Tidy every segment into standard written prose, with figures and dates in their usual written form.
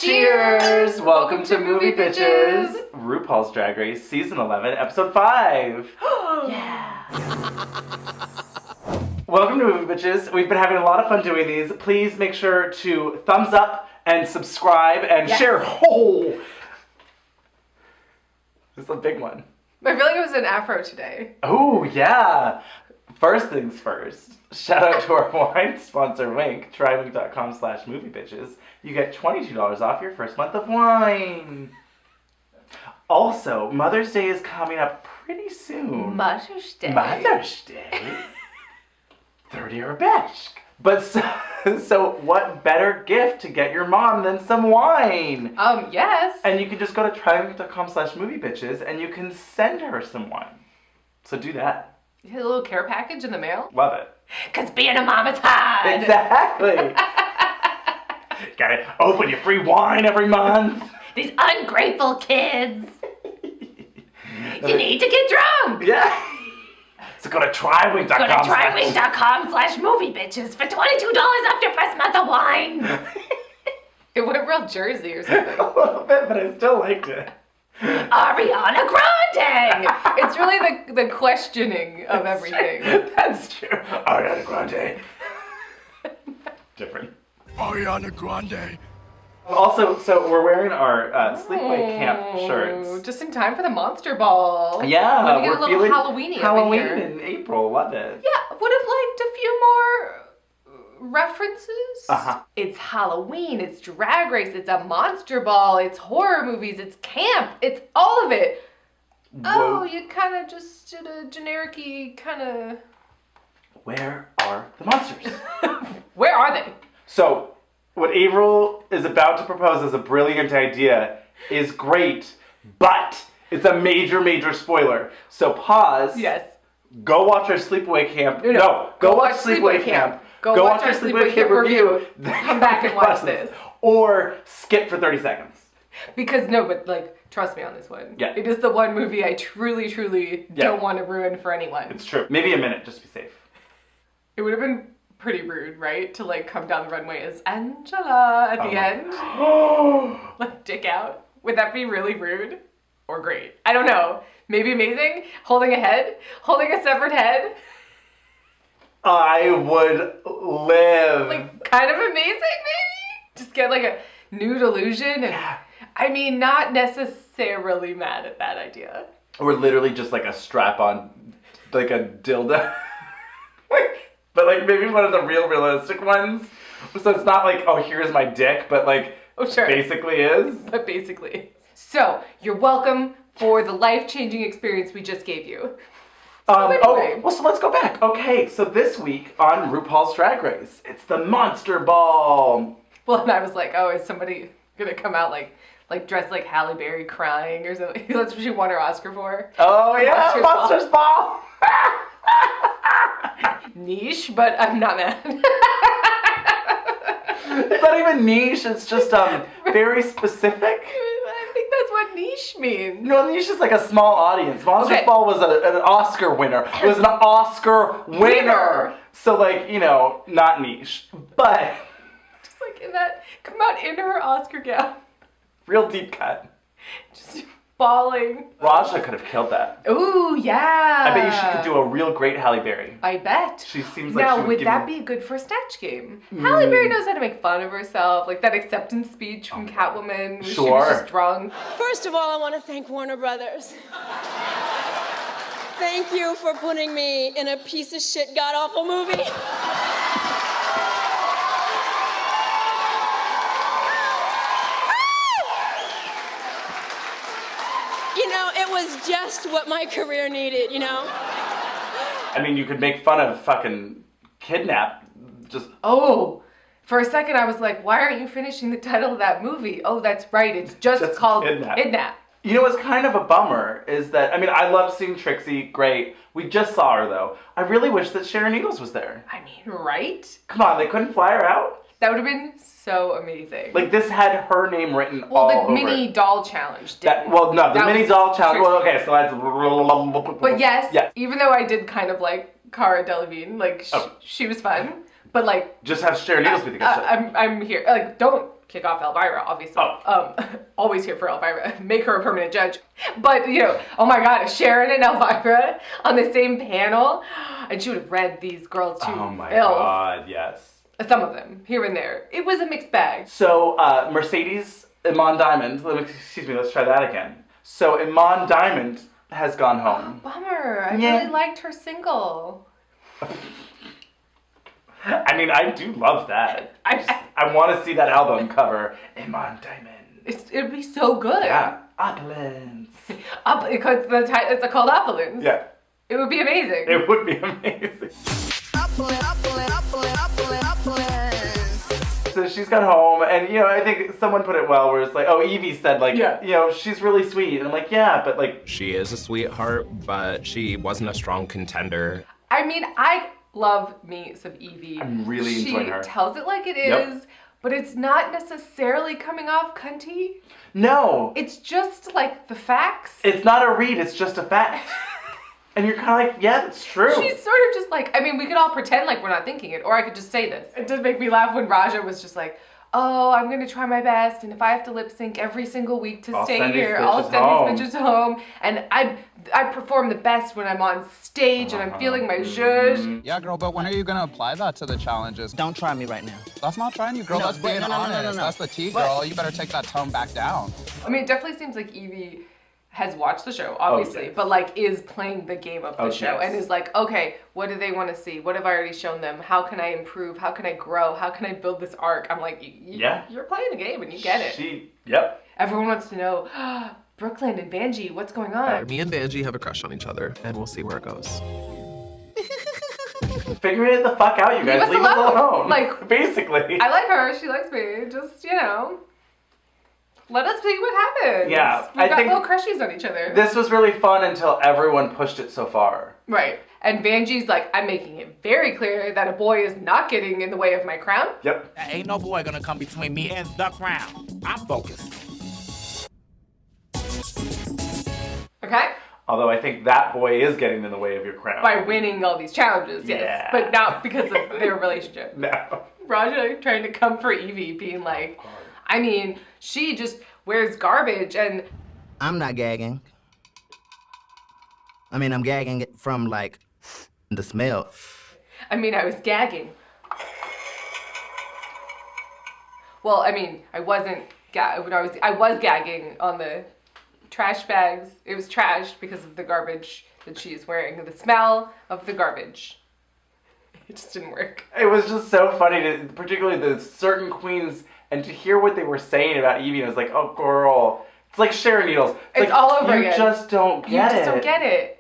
Cheers! Welcome to Movie Bitches! RuPaul's Drag Race, Season 11, Episode 5! Yeah! Welcome to Movie Bitches. We've been having a lot of fun doing these. Please make sure to thumbs up and subscribe and share. Oh! This is a big one. I feel like it was an afro today. Oh, yeah! First things first, shout out to our wine sponsor, Wink, trywink.com/moviebitches. You get $22 off your first month of wine. Also, Mother's Day is coming up pretty soon. Mother's Day. 30 arabesque. But so what better gift to get your mom than some wine? Yes. And you can just go to trywink.com/moviebitches and you can send her some wine. So do that. You get a little care package in the mail? Love it. Because being a mom is hard. Exactly. Gotta open your free wine every month. These ungrateful kids. You need to get drunk. Yeah. So go to trywink.com. Go to trywink.com/moviebitches for $22 off your first month of wine. It went real Jersey or something. A little bit, but I still liked it. Ariana Grande! It's really the questioning of everything. That's true. Ariana Grande. Different. Ariana Grande. Also, so we're wearing our sleepaway camp shirts. Just in time for the Monster Ball. Yeah, We're gonna get a little Halloween-y up in Halloween here. in April. Love it. Yeah, would have liked a few more references. Uh-huh. It's Halloween, it's Drag Race, it's a Monster Ball, it's horror movies, it's camp, it's all of it. Whoa. Oh, you kind of just did a generic-y kind of... Where are the monsters? Where are they? So, what Avaryl is about to propose as a brilliant idea is great, but it's a major, major spoiler. So pause. Yes. Go watch our sleepaway camp. No. Go watch sleepaway camp. Go watch our sleepaway camp review. Come back and watch this. Or skip for 30 seconds. Because no, but like, trust me on this one. Yeah. It is the one movie I truly, truly don't want to ruin for anyone. It's true. Maybe a minute, just to be safe. It would have been pretty rude, right? To like come down the runway as Angela at the end. Like dick out. Would that be really rude? Or great? I don't know. Maybe amazing? Holding a head? Holding a severed head? I would live. Like kind of amazing maybe? Just get like a nude illusion and I mean not necessarily mad at that idea. Or literally just like a strap on, like a dildo. But like maybe one of the realistic ones. So it's not like, oh, here's my dick, but like basically is. But basically. So you're welcome for the life-changing experience we just gave you. So let's go back. Okay, so this week on RuPaul's Drag Race, it's the Monster Ball. Well, and I was like, oh, is somebody gonna come out like dressed like Halle Berry crying or something? That's what she won her Oscar for. Oh yeah, Monsters Ball. Niche, but I'm not mad. It's not even niche, it's just very specific. I think that's what niche means. No, niche is like a small audience. Monsters Ball was an Oscar winner. It was an Oscar winner. So like, you know, not niche. But just like in that, come out in her Oscar gown. Real deep cut. Just bawling. Raja could have killed that. Ooh, yeah. I bet you she could do a real great Halle Berry. I bet. She seems like now, she would would that be good for Snatch Game? Halle Berry knows how to make fun of herself. Like that acceptance speech from Catwoman where she was just drunk. First of all, I want to thank Warner Brothers. Thank you for putting me in a piece of shit, god-awful movie. You know, it was just what my career needed, you know? I mean, you could make fun of fucking Kidnap. Oh, for a second I was like, why aren't you finishing the title of that movie? Oh, that's right. It's just called Kidnap. You know what's kind of a bummer is that, I mean, I love seeing Trixie, great. We just saw her, though. I really wish that Sharon Needles was there. I mean, right? Come on, they couldn't fly her out? That would have been so amazing. Like, this had her name written all over it. Well, the mini doll challenge didn't. The mini doll challenge. Well, okay, so that's... But yes, even though I did kind of like Cara Delevingne, like, she was fun, but like... Just have Sharon Needles be the guest. I'm here. Like, don't kick off Elvira, obviously. Oh. Always here for Elvira. Make her a permanent judge. But, you know, oh my God, Sharon and Elvira on the same panel. And she would have read these girls to Oh my filth. God, yes. Some of them, here and there. It was a mixed bag. So, Mercedes Iman Diamond, let's try that again. So, Iman Diamond has gone home. Oh, bummer. I Yeah. really liked her single. I mean, I do love that. I want to see that album cover. Iman Diamond. It'd be so good. Yeah. Opulence. Because it's called Opulence. Yeah. It would be amazing. It would be amazing. So she's gone home, and, you know, I think someone put it well, where it's like, oh, Evie said, like, Yeah. you know, she's really sweet. And I'm like, yeah, but, like... She is a sweetheart, but she wasn't a strong contender. I mean, I love me some Evie. I'm really enjoying her. She tells it like it Yep. is, but it's not necessarily coming off cunty. No. It's just, like, the facts. It's not a read, it's just a fact. And you're kind of like, yeah, that's true. She's sort of just like, I mean, we could all pretend like we're not thinking it, or I could just say this. It did make me laugh when Raja was just like, oh, I'm going to try my best, and if I have to lip sync every single week to I'll stay send these here, I'll bitches send home." these bitches home. And I perform the best when I'm on stage and I'm feeling my zhuzh. Yeah, girl, but when are you gonna apply that to the challenges? Don't try me right now. That's not trying you, girl. No, That's being no. honest. That's the tea, girl. You better take that tone back down. I mean, it definitely seems like Evie has watched the show, obviously, yes. but like is playing the game of the Oh, show yes. and is like, okay, what do they want to see? What have I already shown them? How can I improve? How can I grow? How can I build this arc? I'm like, Yeah. you're playing the game and you get it. Yep. Everyone wants to know, Brooklyn and Vanjie, what's going on? Me and Vanjie have a crush on each other, and we'll see where it goes. Figure it the fuck out, you guys. us Leave us alone. alone. Like, basically. I like her, she likes me, just, you know, let us see what happens. Yeah, We've I got think little crushies on each other. This was really fun until everyone pushed it so far. Right. And Vanjie's like, I'm making it very clear that a boy is not getting in the way of my crown. Yep. Ain't no boy gonna come between me and the crown. I'm focused. Okay? Although I think that boy is getting in the way of your crown. By winning all these challenges, yes. Yeah. But not because of their relationship. No. Raja trying to come for Evie, being like, I mean, she just wears garbage and I'm not gagging. I mean, I'm gagging from, like, the smell. I mean, I was gagging. Well, I mean, I wasn't, I was gagging on the trash bags. It was trash because of the garbage that she is wearing, the smell of the garbage. It just didn't work. It was just so funny, particularly the certain queens, and to hear what they were saying about Evie, and I was like, oh, girl. It's like Sharon Needles. It's like, all over again. You just don't get it. You just don't get it.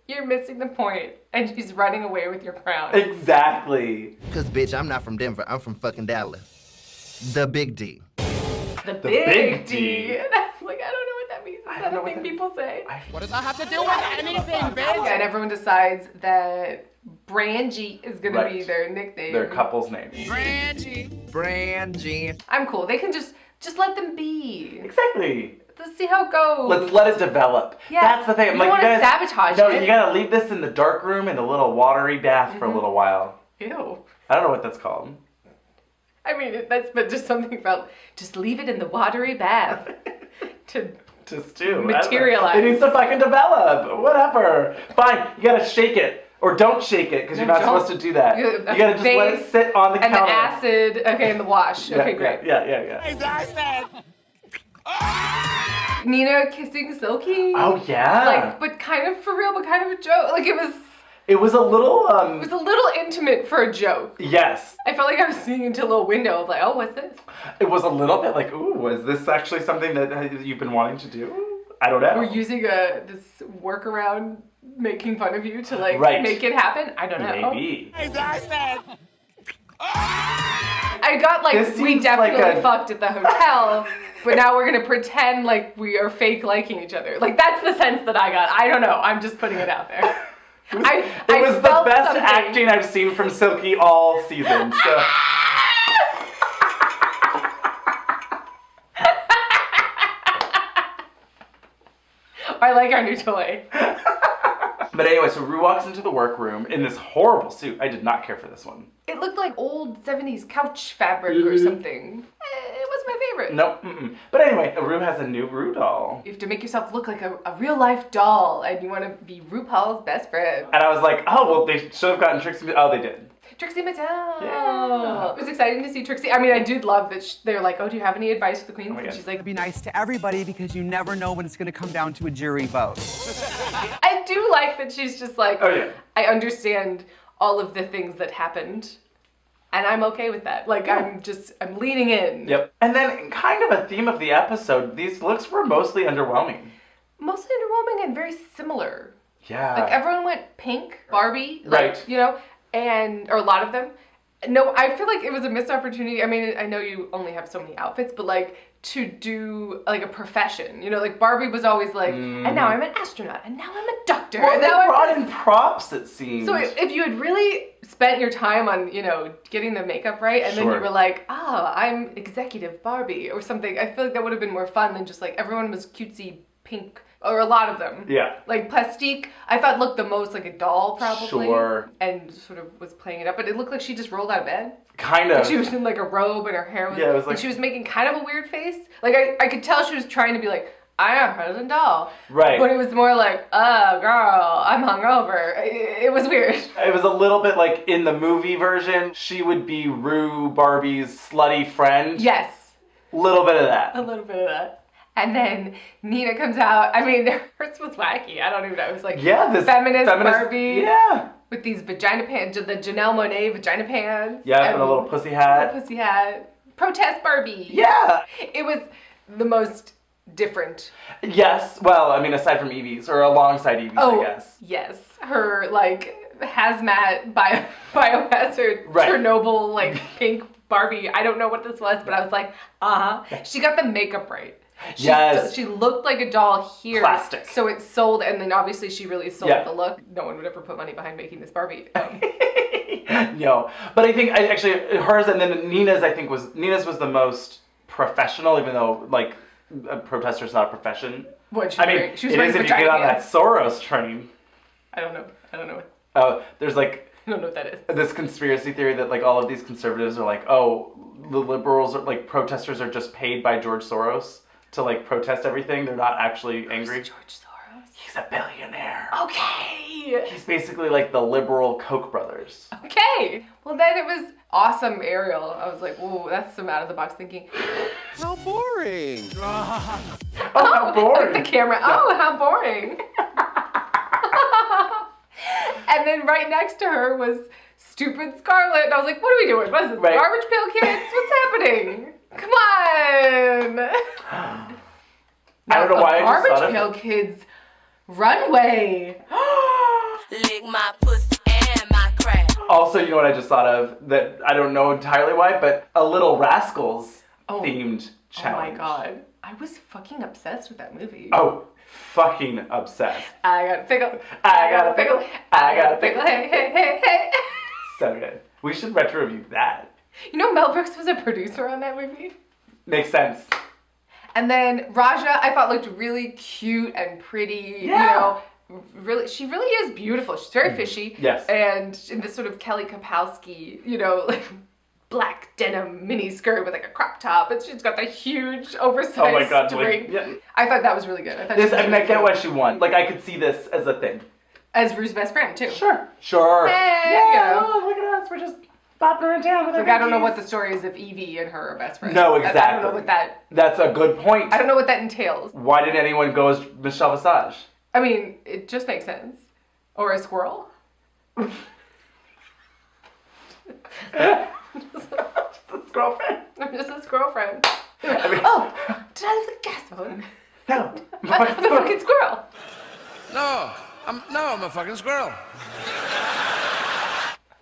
You're missing the point, and she's running away with your crown. Exactly. Because, bitch, I'm not from Denver. I'm from fucking Dallas. The Big D. The big big D. D. And I was like, I don't know what that means. Is that a thing people say? What does that have to do with anything, bitch? Yeah, and everyone decides that Brangie is gonna be Right. their nickname. Their couple's name. Brangie. I'm cool. They can just let them be. Exactly. Let's see how it goes. Let's let it develop. Yeah. That's the thing. I'm You like, don't wanna you guys, sabotage no, it. you gotta leave this in the dark room in a little watery bath for a little while. Ew. I don't know what that's called. I mean, that's but just something about just leave it in the watery bath to To stew. Materialize. It needs to fucking develop. Whatever. Fine. You gotta shake it. Or don't shake it, because you're not don't. supposed to do that. You- You gotta just let it base sit on the and counter. the acid. Okay, and the wash. Yeah, Okay, great. Yeah. Nina kissing Silky. Oh, yeah. Like, but kind of for real, but kind of a joke. Like It was a little, it was a little intimate for a joke. yes. I felt like I was seeing into a little window of like, oh, what's this? It was a little bit like, ooh, is this actually something that you've been wanting to do? I don't know. We're using this workaround making fun of you to like Right. make it happen. I don't know. Maybe. I got like, This we seems definitely like a- fucked at the hotel, but now we're gonna pretend like we are fake liking each other. Like that's the sense that I got. I don't know. I'm just putting it out there. It was the felt best something. acting I've seen from Silky all season. So. I like our new toy. But anyway, so Ru walks into the workroom in this horrible suit. I did not care for this one. It looked like old 70s couch fabric or something. It was my favorite. Nope. Mm-mm. But anyway, Ru has a new Ru doll. You have to make yourself look like a real-life doll, and you want to be RuPaul's best friend. And I was like, oh, well, they should have gotten Trixie. Oh, they did. Trixie Mattel. Yeah. It was exciting to see Trixie. I mean, I did love that they're like, oh, do you have any advice for the queens? my And God. she's like, Be nice to everybody because you never know when it's going to come down to a jury vote. I do like that she's just like, Oh, yeah. I understand all of the things that happened, and I'm okay with that. Like, I'm leaning in. Yep. And then kind of a theme of the episode, these looks were mostly underwhelming. Mostly underwhelming and very similar. Yeah. Like, everyone went pink, Barbie, like, Right. you know, or a lot of them. No, I feel like it was a missed opportunity. I mean, I know you only have so many outfits, but like, to do like a profession, you know, like Barbie was always like, and now I'm an astronaut, and now I'm a doctor, Well, and they now brought I'm in props, it seemed. So if you had really spent your time on, you know, getting the makeup right, and then you Sure. were like, I'm executive Barbie or something, I feel like that would have been more fun than just like everyone was cutesy pink, or a lot of them. Yeah. Like Plastique, I thought looked the most like a doll probably. Sure. And sort of was playing it up, but it looked like she just rolled out of bed. Kind of. Like she was in like a robe and her hair was, Yeah, it was like- and she was making kind of a weird face. Like I could tell she was trying to be like, I am her doll. Right. But it was more like, oh girl, I'm hungover. It was weird. It was a little bit like in the movie version, she would be Ru Barbie's slutty friend. Yes. Little bit of that. A little bit of that. And then Nina comes out. I mean, hers was wacky. I don't even know. It was like Yeah, feminist Barbie Yeah. with these vagina pants, the Janelle Monáe vagina pants. Yeah, and a little pussy hat. Pussy hat. Protest Barbie. Yeah. It was the most different. Yes. Well, I mean, aside from Evie's, or alongside Evie's, I guess. Yes. Her, like, hazmat biohazard Right. Chernobyl, like, pink Barbie. I don't know what this was, but I was like, She got the makeup right. Yes. She looked like a doll here. Plastic. So it sold, and then obviously she really sold Yeah. the look. No one would ever put money behind making this Barbie. No. But I think, actually, hers and then Nina's, I think, Nina's was the most professional, even though, like, a protester's not a profession. What, she I was mean, wearing, she was it wearing is if you vagina get on that pants. Soros train. I don't know. There's, like, I don't know what that is. this conspiracy theory that, like, all of these conservatives are like, oh, the liberals are, like, protesters are just paid by George Soros to, like, protest everything. They're not actually angry. George Soros. He's a billionaire. Okay. He's basically like the liberal Koch brothers. Okay. Well, then it was awesome Ariel. I was like, whoa, that's some out of the box thinking. How boring. Oh, how boring. With the camera. Oh, how boring. And then right next to her was stupid Scarlet. And I was like, what are we doing? What is this? Right. Garbage Pail Kids? What's happening? Come on. I don't know why I just Garbage thought of Pail Kids runway. Lick my pussy and my crack. Also, you know what I just thought of? That I don't know entirely why, but a Little Rascals themed challenge. Oh my god. I was fucking obsessed with that movie. Oh, fucking obsessed. I got a pickle. I got a pickle. I got a pickle. Hey, hey, hey, hey. So good. We should retro review that. You know Mel Brooks was a producer on that movie? Makes sense. And then Raja, I thought looked really cute and pretty. Yeah. You know, really, she really is beautiful. She's very fishy. Yes. And in this sort of Kelly Kapowski, you know, like black denim mini skirt with like a crop top, and she's got the huge oversized Oh my god. drink. Yeah. I thought that was really good. I thought This, she was I mean, I really get good. why she won. Like, I could see this as a thing. As Rue's best friend too. Sure. Hey, Yeah, you know. look at us. We're just bopping around town with our Like I don't know veggies. what the story is if Evie and her are best friends. No, I don't exactly. know what that. That's a good point. I don't know what that entails. Why didn't anyone go as Michelle Visage? I mean, it just makes sense. Or a squirrel. This girlfriend. I'm just a squirrel friend. I mean, Oh, did I leave the gas on? no. I'm a fucking squirrel. No, I'm a fucking squirrel.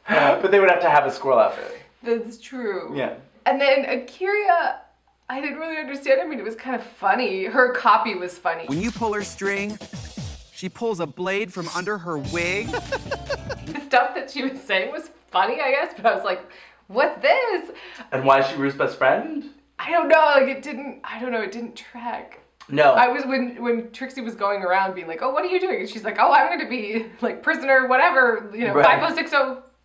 But they would have to have a squirrel outfit. That's true. Yeah. And then Akira, I didn't really understand. I mean, it was kind of funny. Her copy was funny. When you pull her string, she pulls a blade from under her wig. The stuff that she was saying was funny, I guess, but I was like, what's this? And why is she Ruth's best friend? I don't know. Like, it didn't track. No. I was when Trixie was going around being like, oh, what are you doing? And she's like, oh, I'm going to be like prisoner, whatever, you know, Right.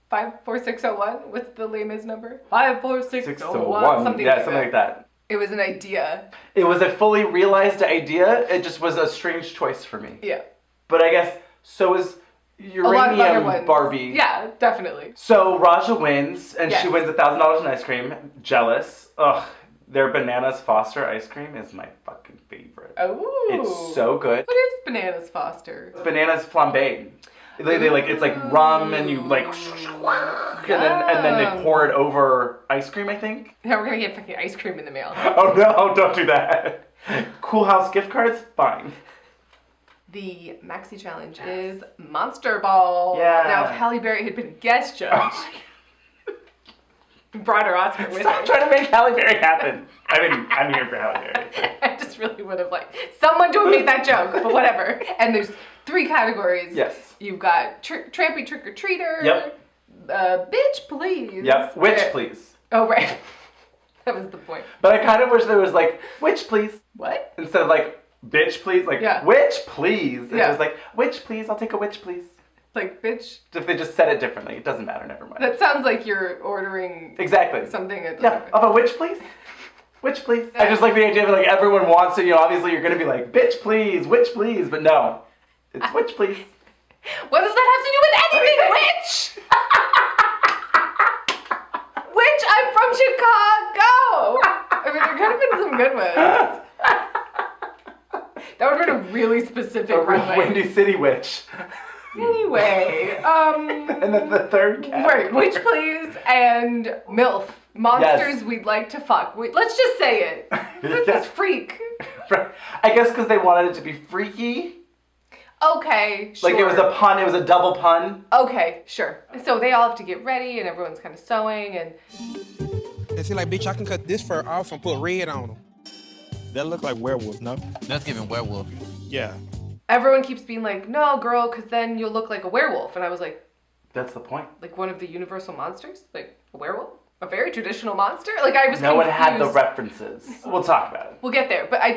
54601. What's the Les Mis number? 54601. 601. Something Yeah, like something like that. It was an idea. It was a fully realized idea. It just was a strange choice for me. Yeah. But I guess so is A lot of other Uranium ones. Barbie. Yeah, definitely. So Raja wins, and Yes. she wins $1,000 in ice cream. Jealous. Ugh. Their Bananas Foster ice cream is my fucking favorite. Oh. It's so good. What is Bananas Foster? Bananas flambéed. They like it's like rum and you like and then they pour it over ice cream, I think. Now we're gonna get fucking ice cream in the mail. Oh no, don't do that. Cool House gift cards? Fine. The maxi challenge is Monster Ball. Yeah. Now, if Halle Berry had been a guest judge, brought her Oscar with Stop her. trying to make Halle Berry happen. I mean, I'm here for Halle Berry. I just really would have liked someone to have made that joke, but whatever. And there's 3 categories. Yes. You've got Trampy Trick-or-Treater. Yep. Bitch, please. Yep. Witch, please. Oh, right. That was the point. But I kind of wish there was like, witch, please. What? Instead of like, bitch, please. Like, Yeah. witch, please. Yeah. It was like, witch, please. I'll take a witch, please. Like, bitch? If they just said it differently, it doesn't matter. Never mind. That sounds like you're ordering Exactly. something at Yeah. Of a witch, please. Witch, please. I just like the idea of like everyone wants to, you know, obviously you're going to be like, bitch, please, witch, please. But no. It's witch, please. What does that have to do with anything, witch? Witch, I'm from Chicago. I mean, there could have been some good ones. That would have been a really specific A real runway. Windy City witch. Anyway, And then the third category. right, witch please and MILF. Monsters Yes. we'd like to fuck. Let's just say it. This is freak. I guess because they wanted it to be freaky. Okay, sure. Like it was a pun, it was a double pun. Okay, sure. So they all have to get ready and everyone's kind of sewing and... They say like, bitch, I can cut this fur off and put red on them. That look like werewolf, no? That's giving werewolf. Yeah. Everyone keeps being like, no, girl, because then you'll look like a werewolf. And I was like... That's the point. Like one of the universal monsters? Like a werewolf? A very traditional monster? Like I was No one had the confused. references. We'll talk about it. We'll get there. But I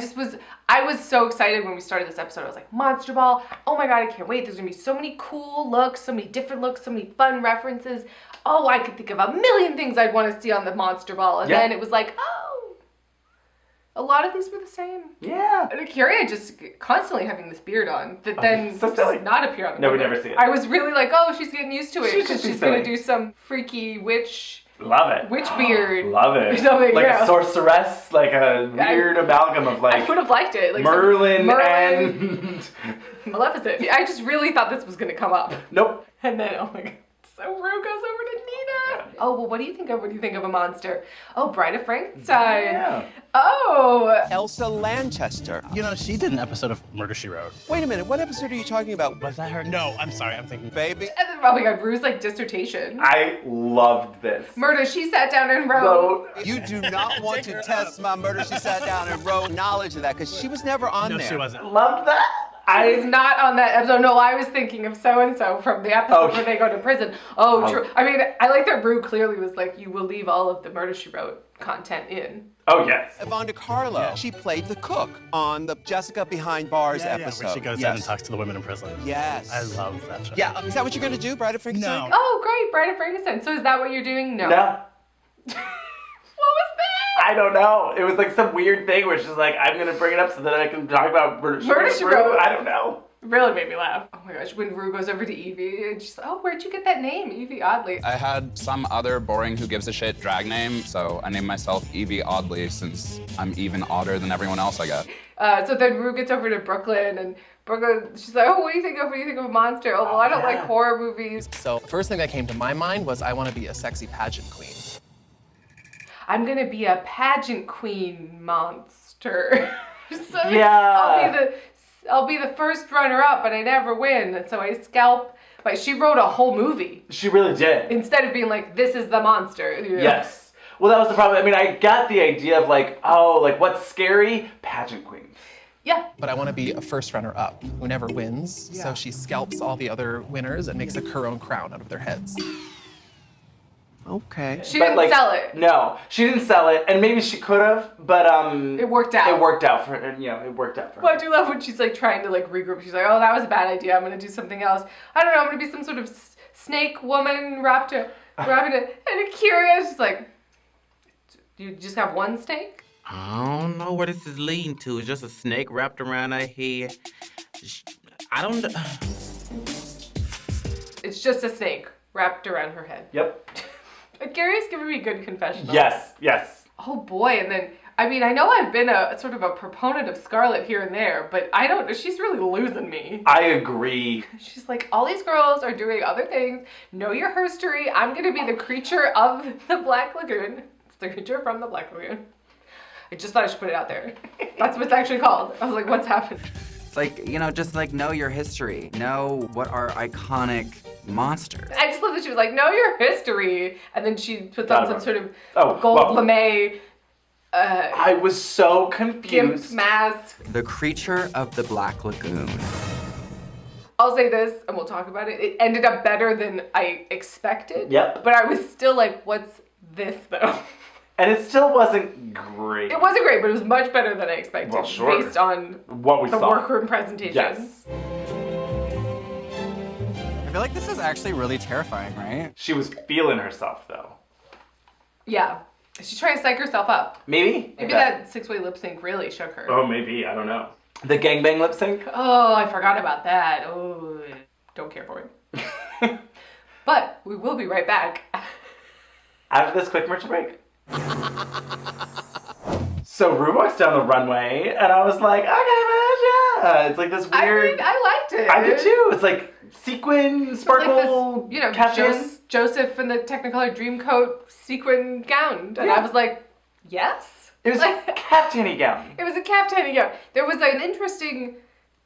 was so excited when we started this episode. I was like, Monster Ball. Oh my God, I can't wait. There's going to be so many cool looks, so many different looks, so many fun references. Oh, I could think of a million things I'd want to see on the Monster Ball. And then it was like, oh, a lot of these were the same. Yeah. And Akira just constantly having this beard on that then so silly. does not appear on the No, we cover. never see it. I was really like, oh, she's getting used to it She's because just she's silly. going to do some freaky witch... Love it. WitchBeard. Love it. Something, like yeah. a sorceress, like a weird amalgam of like I would have liked it. Like Merlin and... Maleficent. I just really thought this was going to come up. Nope. And then, oh my God. So Rue goes over to Nina. Oh, well, what do you think of when you think of a monster? Oh, Bride of Frankenstein. Yeah. Oh. Elsa Lanchester. You know, she did an episode of Murder, She Wrote. Wait a minute, what episode are you talking about? Was that her? No, I'm sorry, I'm thinking. Baby. And then, oh my God, Rue's like dissertation. I loved this. Murder, she sat down and wrote. You do not want to test my Murder, She Sat Down and Wrote knowledge of that, because she was never on there. No, she wasn't. Loved that. I was not on that episode. No, I was thinking of so-and-so from the episode where they go to prison. Oh, true. I mean, I like that Rue clearly was like, you will leave all of the Murder, She Wrote content in. Oh, yes. Yvonne DiCarlo, she played the cook on the Jessica Behind Bars episode. Yeah, where she goes in and talks to the women in prison. Yes. I love that show. Yeah, is that what you're going to do, Bride of Frankenstein? No. Oh, great, Bride of Frankenstein. So is that what you're doing? No. No. What was that? I don't know. It was like some weird thing where she's like, I'm going to bring it up so that I can talk about Murder, She Wrote. I don't know. Really made me laugh. Oh my gosh, when Rue goes over to Evie, and she's like, oh, where'd you get that name, Evie Oddly? I had some other boring who gives a shit drag name, so I named myself Evie Oddly since I'm even odder than everyone else, I guess. So then Rue gets over to Brooklyn, and Brooklyn, she's like, oh, what do you think of a monster? Oh, well, I don't like horror movies. So first thing that came to my mind was I want to be a sexy pageant queen. I'm gonna be a pageant queen monster. So Yeah. I'll be the first runner-up, but I never win, and so I scalp. Like she wrote a whole movie She really did. instead of being like, "This is the monster." You know? Yes. Well, that was the problem. I mean, I got the idea of like, oh, like what's scary? Pageant queens. Yeah. But I want to be a first runner-up who never wins, so she scalps all the other winners and makes her own crown out of their heads. Okay. She didn't sell it. No, she didn't sell it, and maybe she could have, but it worked out. It worked out for her. It worked out for her. Well, I do love when she's like trying to like regroup. She's like, "Oh, that was a bad idea. I'm gonna do something else. I don't know. I'm gonna be some sort of snake woman wrapped in a curious." She's like, "Do you just have one snake?" I don't know where this is leading to. It's just a snake wrapped around her head. I don't know. It's just a snake wrapped around her head. Yep. Gary's giving me good confessionals. Yes. Oh boy, and then, I mean, I know I've been a sort of a proponent of Scarlett here and there, but I don't, she's really losing me. I agree. She's like, all these girls are doing other things. Know your history. I'm gonna be the creature of the Black Lagoon. It's the creature from the Black Lagoon. I just thought I should put it out there. That's what it's actually called. I was like, what's happened? It's like, just like know your history. Know what are iconic monsters. I just love that she was like, know your history. And then she puts on some sort of gold lame. I was so confused. Gimp mask. The creature of the Black Lagoon. I'll say this, and we'll talk about it. It ended up better than I expected. Yep. But I was still like, what's this though? And it still wasn't great. It wasn't great, but it was much better than I expected. Well, sure. Based on what we the saw. Workroom presentation. Yes. I feel like this is actually really terrifying, right? She was feeling herself, though. Yeah. She's trying to psych herself up. Maybe? Maybe that six-way lip sync really shook her. Oh, maybe. I don't know. The gangbang lip sync? Oh, I forgot about that. Oh, don't care for it. But we will be right back. After this quick commercial break. So Ru walks down the runway, and I was like, okay, yeah. It's like this weird... I liked it. I did too. It's like sequin, sparkle, like this, caftan. Joseph in the Technicolor Dreamcoat sequin gown. And I was like, yes. It was like a caftan-y gown. It was a caftan-y gown. There was an interesting...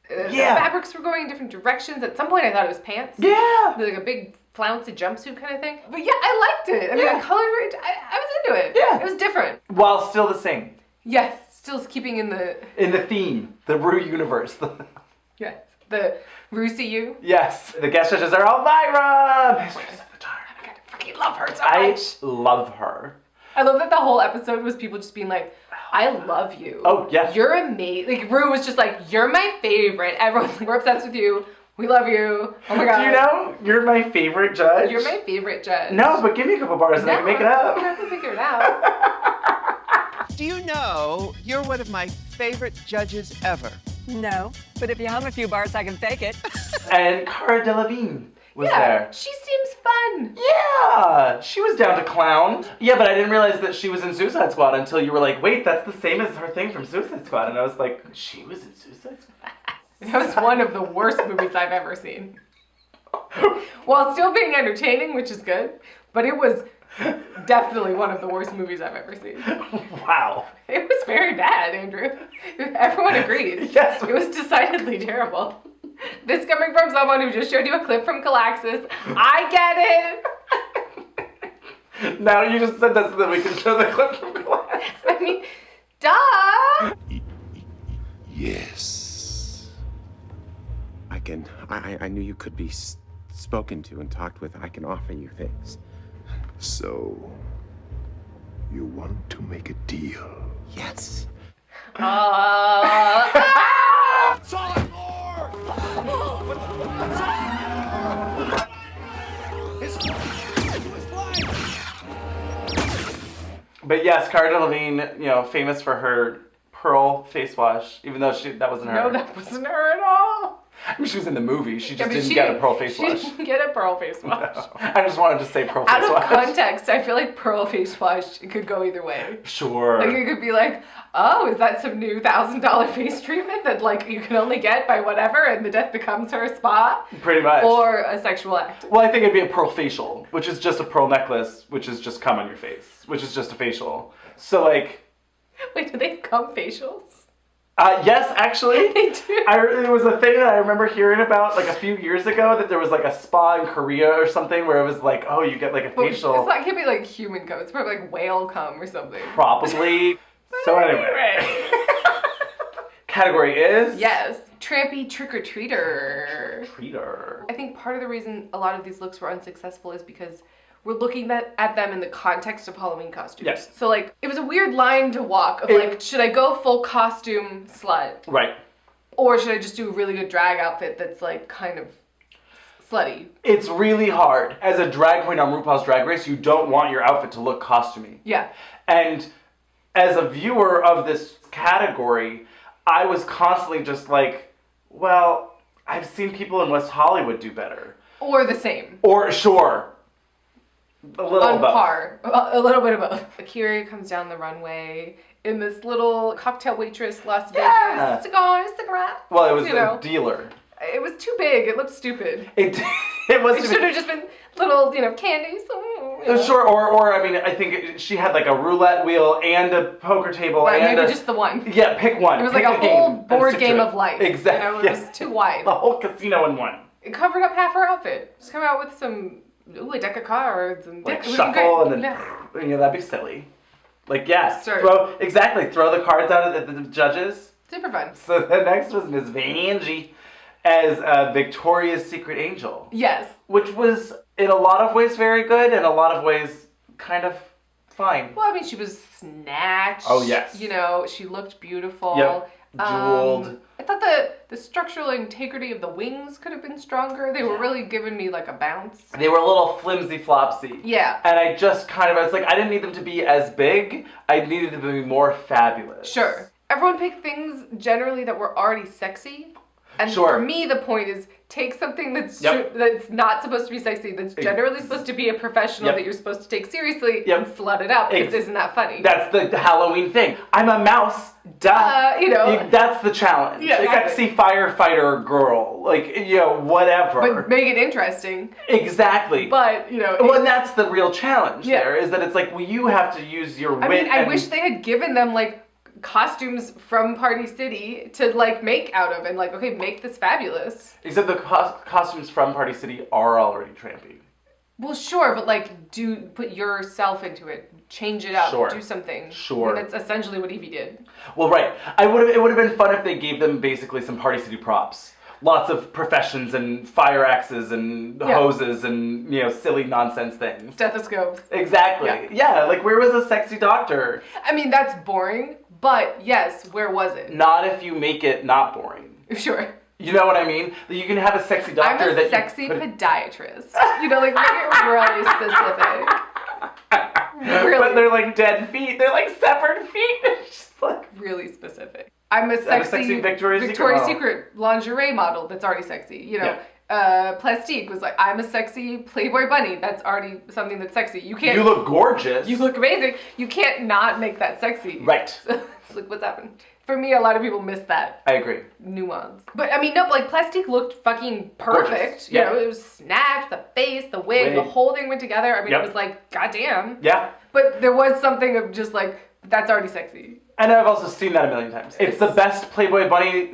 The fabrics were going in different directions. At some point, I thought it was pants. Yeah. Like a big flouncy jumpsuit kind of thing. But yeah, I liked it. I mean, the color, I was into it. Yeah. It was different. While still the same. Yes, still keeping in the theme, the Ru universe. Yes, the Ru CU. Yes, the guest judges are Elvira. I fucking love her so much. I love her. I love that the whole episode was people just being like, I love you. Oh, yeah. You're amazing. Like, Ru was just like, you're my favorite. Everyone's like, we're obsessed with you. We love you. Oh my God. Do you know? You're my favorite judge. You're my favorite judge. No, but give me a couple bars and I can make it up. I have to figure it out. Do you know you're one of my favorite judges ever? No, but if you hum a few bars, I can fake it. And Cara Delevingne was there. She seems fun. Yeah, she was down to clown. Yeah, but I didn't realize that she was in Suicide Squad until you were like, wait, that's the same as her thing from Suicide Squad. And I was like, she was in Suicide Squad? That was one of the worst movies I've ever seen. While still being entertaining, which is good, but it was definitely one of the worst movies I've ever seen. Wow. It was very bad, Andrew. Everyone agreed. Yes. It was decidedly terrible. This coming from someone who just showed you a clip from Galaxis. I get it. Now you just said that so that we can show the clip from Galaxis. I mean, duh. Yes. I knew you could be spoken to and talked with. I can offer you things. So, you want to make a deal? Yes. Solid more! But yes, Cara Delevingne, famous for her pearl face wash, even though that wasn't her. No, that wasn't her at all. I mean, she was in the movie. She just didn't get a pearl face wash. She didn't get a pearl face wash. No. I just wanted to say pearl face wash. Out of context, I feel like pearl face wash, it could go either way. Sure. Like, it could be like, oh, is that some new $1,000 face treatment that, like, you can only get by whatever and the death becomes her spa? Pretty much. Or a sexual act. Well, I think it'd be a pearl facial, which is just a pearl necklace, which is just cum on your face, which is just a facial. So, like... Wait, do they have cum facials? Yes, actually. They do. It was a thing that I remember hearing about like a few years ago, that there was like a spa in Korea or something where it was like, oh, you get like a facial. It can't be like human cum. It's probably like whale cum or something. Probably. So anyway. Category is? Yes. Trampy trick-or-treater. Treater. I think part of the reason a lot of these looks were unsuccessful is because we're looking at them in the context of Halloween costumes. Yes. So, like, it was a weird line to walk of, like, should I go full costume slut? Right. Or should I just do a really good drag outfit that's, like, kind of slutty? It's really hard. As a drag queen on RuPaul's Drag Race, you don't want your outfit to look costumey. Yeah. And as a viewer of this category, I was constantly just like, well, I've seen people in West Hollywood do better. Or the same. Or, sure. A little On of both. par. A little bit of both. Akira comes down the runway in this little cocktail waitress Las Vegas. Cigarette. Well, it was you know. a dealer. It was too big. It looked stupid. It was. It should have just been little, candies. Sure, or I mean, I think she had like a roulette wheel and a poker table Right, and maybe just the one. Yeah, pick one. It was pick like a whole and board stick game to of life. Exactly. It was too wide. The whole casino in one. It covered up half her outfit. Just come out with some a deck of cards and Like it was shuffle great. and then that'd be silly. Like Sure. throw the cards out at the judges. Super fun. So the next was Miss Vanjie as Victoria's Secret Angel. Yes. Which was in a lot of ways very good, and a lot of ways kind of fine. Well, I mean, she was snatched. Oh, yes. She looked beautiful. Yep. Jeweled. I thought the structural integrity of the wings could have been stronger. They were really giving me like a bounce. They were a little flimsy flopsy. Yeah. And I just I was like, I didn't need them to be as big. I needed them to be more fabulous. Sure. Everyone picked things generally that were already sexy. And Sure. for me, the point is take something that's that's not supposed to be sexy, that's generally supposed to be a professional that you're supposed to take seriously, and slut it up, because isn't that funny? That's the Halloween thing. I'm a mouse. Duh. That's the challenge. Yeah, Sexy firefighter girl. Whatever. But make it interesting. Exactly. But, Well, and that's the real challenge there, is that it's like, well, you have to use your wit. I mean, I wish they had given them, costumes from Party City to make out of and okay, make this fabulous. Except the costumes from Party City are already trampy. Well, sure, but put yourself into it, change it up, Sure. do something. Sure. And that's essentially what Evie did. Well, right. It would have been fun if they gave them basically some Party City props. Lots of professions and fire axes and hoses and, silly nonsense things. Stethoscopes. Exactly. Yeah, where was the sexy doctor? I mean, that's boring, but yes, where was it? Not if you make it not boring. Sure. You know what I mean? You can have a sexy doctor I'm a sexy podiatrist. Make it really specific. Really. But they're dead feet. They're severed feet. It's just really specific. I'm a sexy Victoria's Secret lingerie model that's already sexy. Plastique was I'm a sexy Playboy bunny. That's already something that's sexy. You can't. You look gorgeous. You look amazing. You can't not make that sexy. Right. So it's what's happened. For me, a lot of people miss that. I agree. Nuance. But I mean, no, Plastique looked fucking perfect. Gorgeous. Yeah. It was snatched, the face, the wig, the whole thing went together. I mean, it was goddamn. Yeah. But there was something of just that's already sexy. And I've also seen that a million times. It's the best sexy Playboy bunny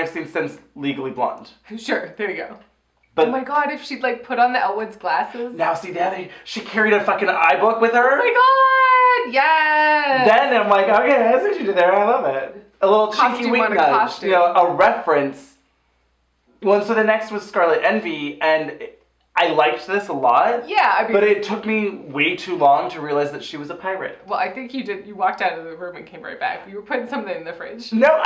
I've seen since Legally Blonde. Sure, there you go. But oh my god, if she'd put on the Elwood's glasses. Now see, she carried a fucking iBook with her. Oh my god, yes! Then I'm like, okay, that's what you did there. I love it. A little cheeky wink nudge. A reference. Well, so the next was Scarlet Envy, and I liked this a lot. Yeah, I mean, but it took me way too long to realize that she was a pirate. Well, I think you did. You walked out of the room and came right back. You were putting something in the fridge. No,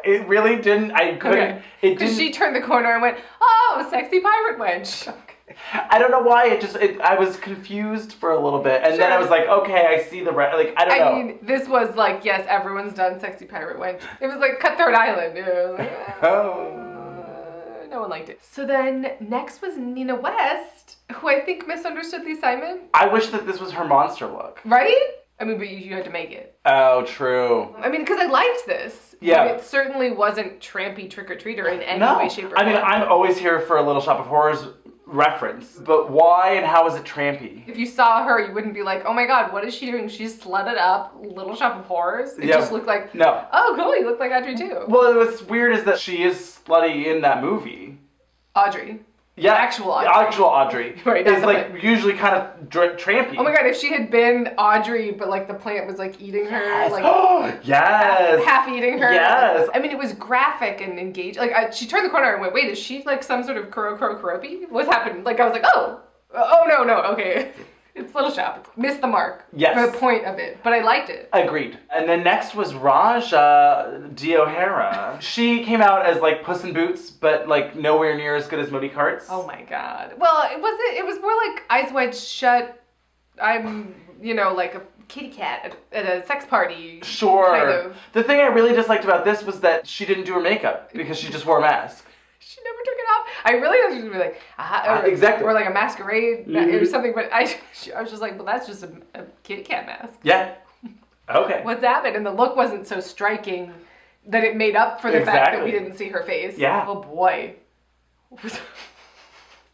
it really didn't. I couldn't. Okay. It didn't. Because she turned the corner and went, "Oh, sexy pirate wench." I don't know why. I was confused for a little bit, and then I was like, okay, I see the I don't know. I mean, this was yes, everyone's done sexy pirate wench. It was Cutthroat Island. No one liked it. So then next was Nina West, who I think misunderstood the assignment. I wish that this was her monster look. Right? I mean, but you had to make it. Oh, true. I mean, because I liked this. Yeah. But it certainly wasn't trampy trick-or-treater in any way, shape, or form. I mean, I'm always here for a Little Shop of Horrors reference, but why and how is it trampy? If you saw her, you wouldn't be like, oh my god, what is she doing? She's slutted up, Little Shop of Horrors. It just looked like, no. Oh, cool, you look like Audrey too. Well, what's weird is that she is slutty in that movie. Audrey. Yeah, actual Audrey. Actual Audrey. Right, is usually kind of trampy. Oh my god, if she had been Audrey, but the plant was eating her, yes, half eating her. Yes. I mean, it was graphic and engaged. She turned the corner and went, wait, is she some sort of Kuropi? What's happened? I was like, oh, Oh, no, okay. It's Little Shop. Missed the mark. Yes. The point of it, but I liked it. Agreed. And then next was Raja D'Ohara. She came out as like Puss in Boots, but like nowhere near as good as Moody Carts. Oh my god. Well, it was more like Eyes Wide Shut. I'm, like a kitty cat at a sex party. Sure. Kind of. The thing I really disliked about this was that she didn't do her makeup because she just wore a mask. She never took it off. I really thought she was gonna be like, exactly. Or like a masquerade or something, but I was just like, well, that's just a kitty cat mask. Yeah. Okay. What's happened? And the look wasn't so striking that it made up for the fact that we didn't see her face. Yeah. Oh boy.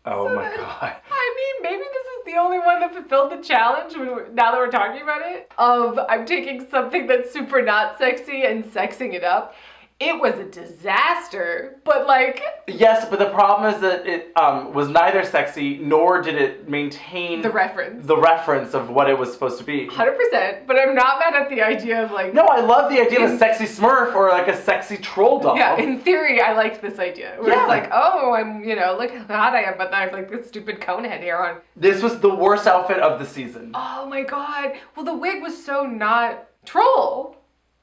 Oh my god. I mean, maybe this is the only one that fulfilled the challenge now that we're talking about it. I'm taking something that's super not sexy and sexing it up. It was a disaster, but like... Yes, but the problem is that it was neither sexy, nor did it maintain... The reference. The reference of what it was supposed to be. 100%, but I'm not mad at the idea of like... No, I love the idea of a sexy Smurf or like a sexy troll doll. Yeah, in theory, I liked this idea. Where it's like, oh, I'm, look how hot I am, but then I have like this stupid cone head hair on. This was the worst outfit of the season. Oh my god. Well, the wig was so not troll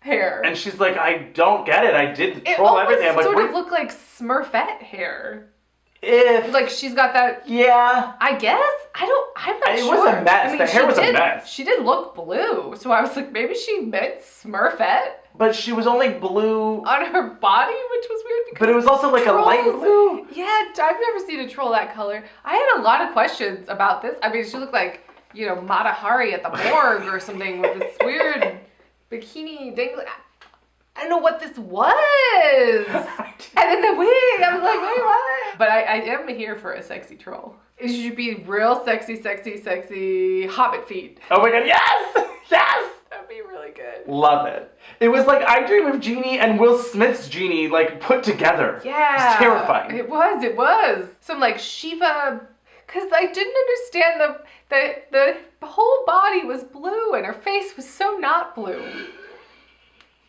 hair. And she's like, I don't get it. I did the troll everything. I'm like, it sort of looked like Smurfette hair. If like she's got that. Yeah. I guess I'm not it sure. It was a mess. I mean, the hair was a mess. She did look blue, so I was like, maybe she meant Smurfette. But she was only blue on her body, which was weird. Because but it was also like trolls, a light blue. Yeah, I've never seen a troll that color. I had a lot of questions about this. I mean, she looked like Mata Hari at the morgue or something with this weird bikini dangling. I don't know what this was. And then the wig, I was like, wait, what? But I am here for a sexy troll. It should be real sexy hobbit feet. Oh my god, yes! Yes! That'd be really good. Love it. It was like I Dream of Jeannie and Will Smith's Jeannie like put together. Yeah. It's terrifying. It was. Some like Shiva, because I didn't understand the whole body was blue and her face was so not blue.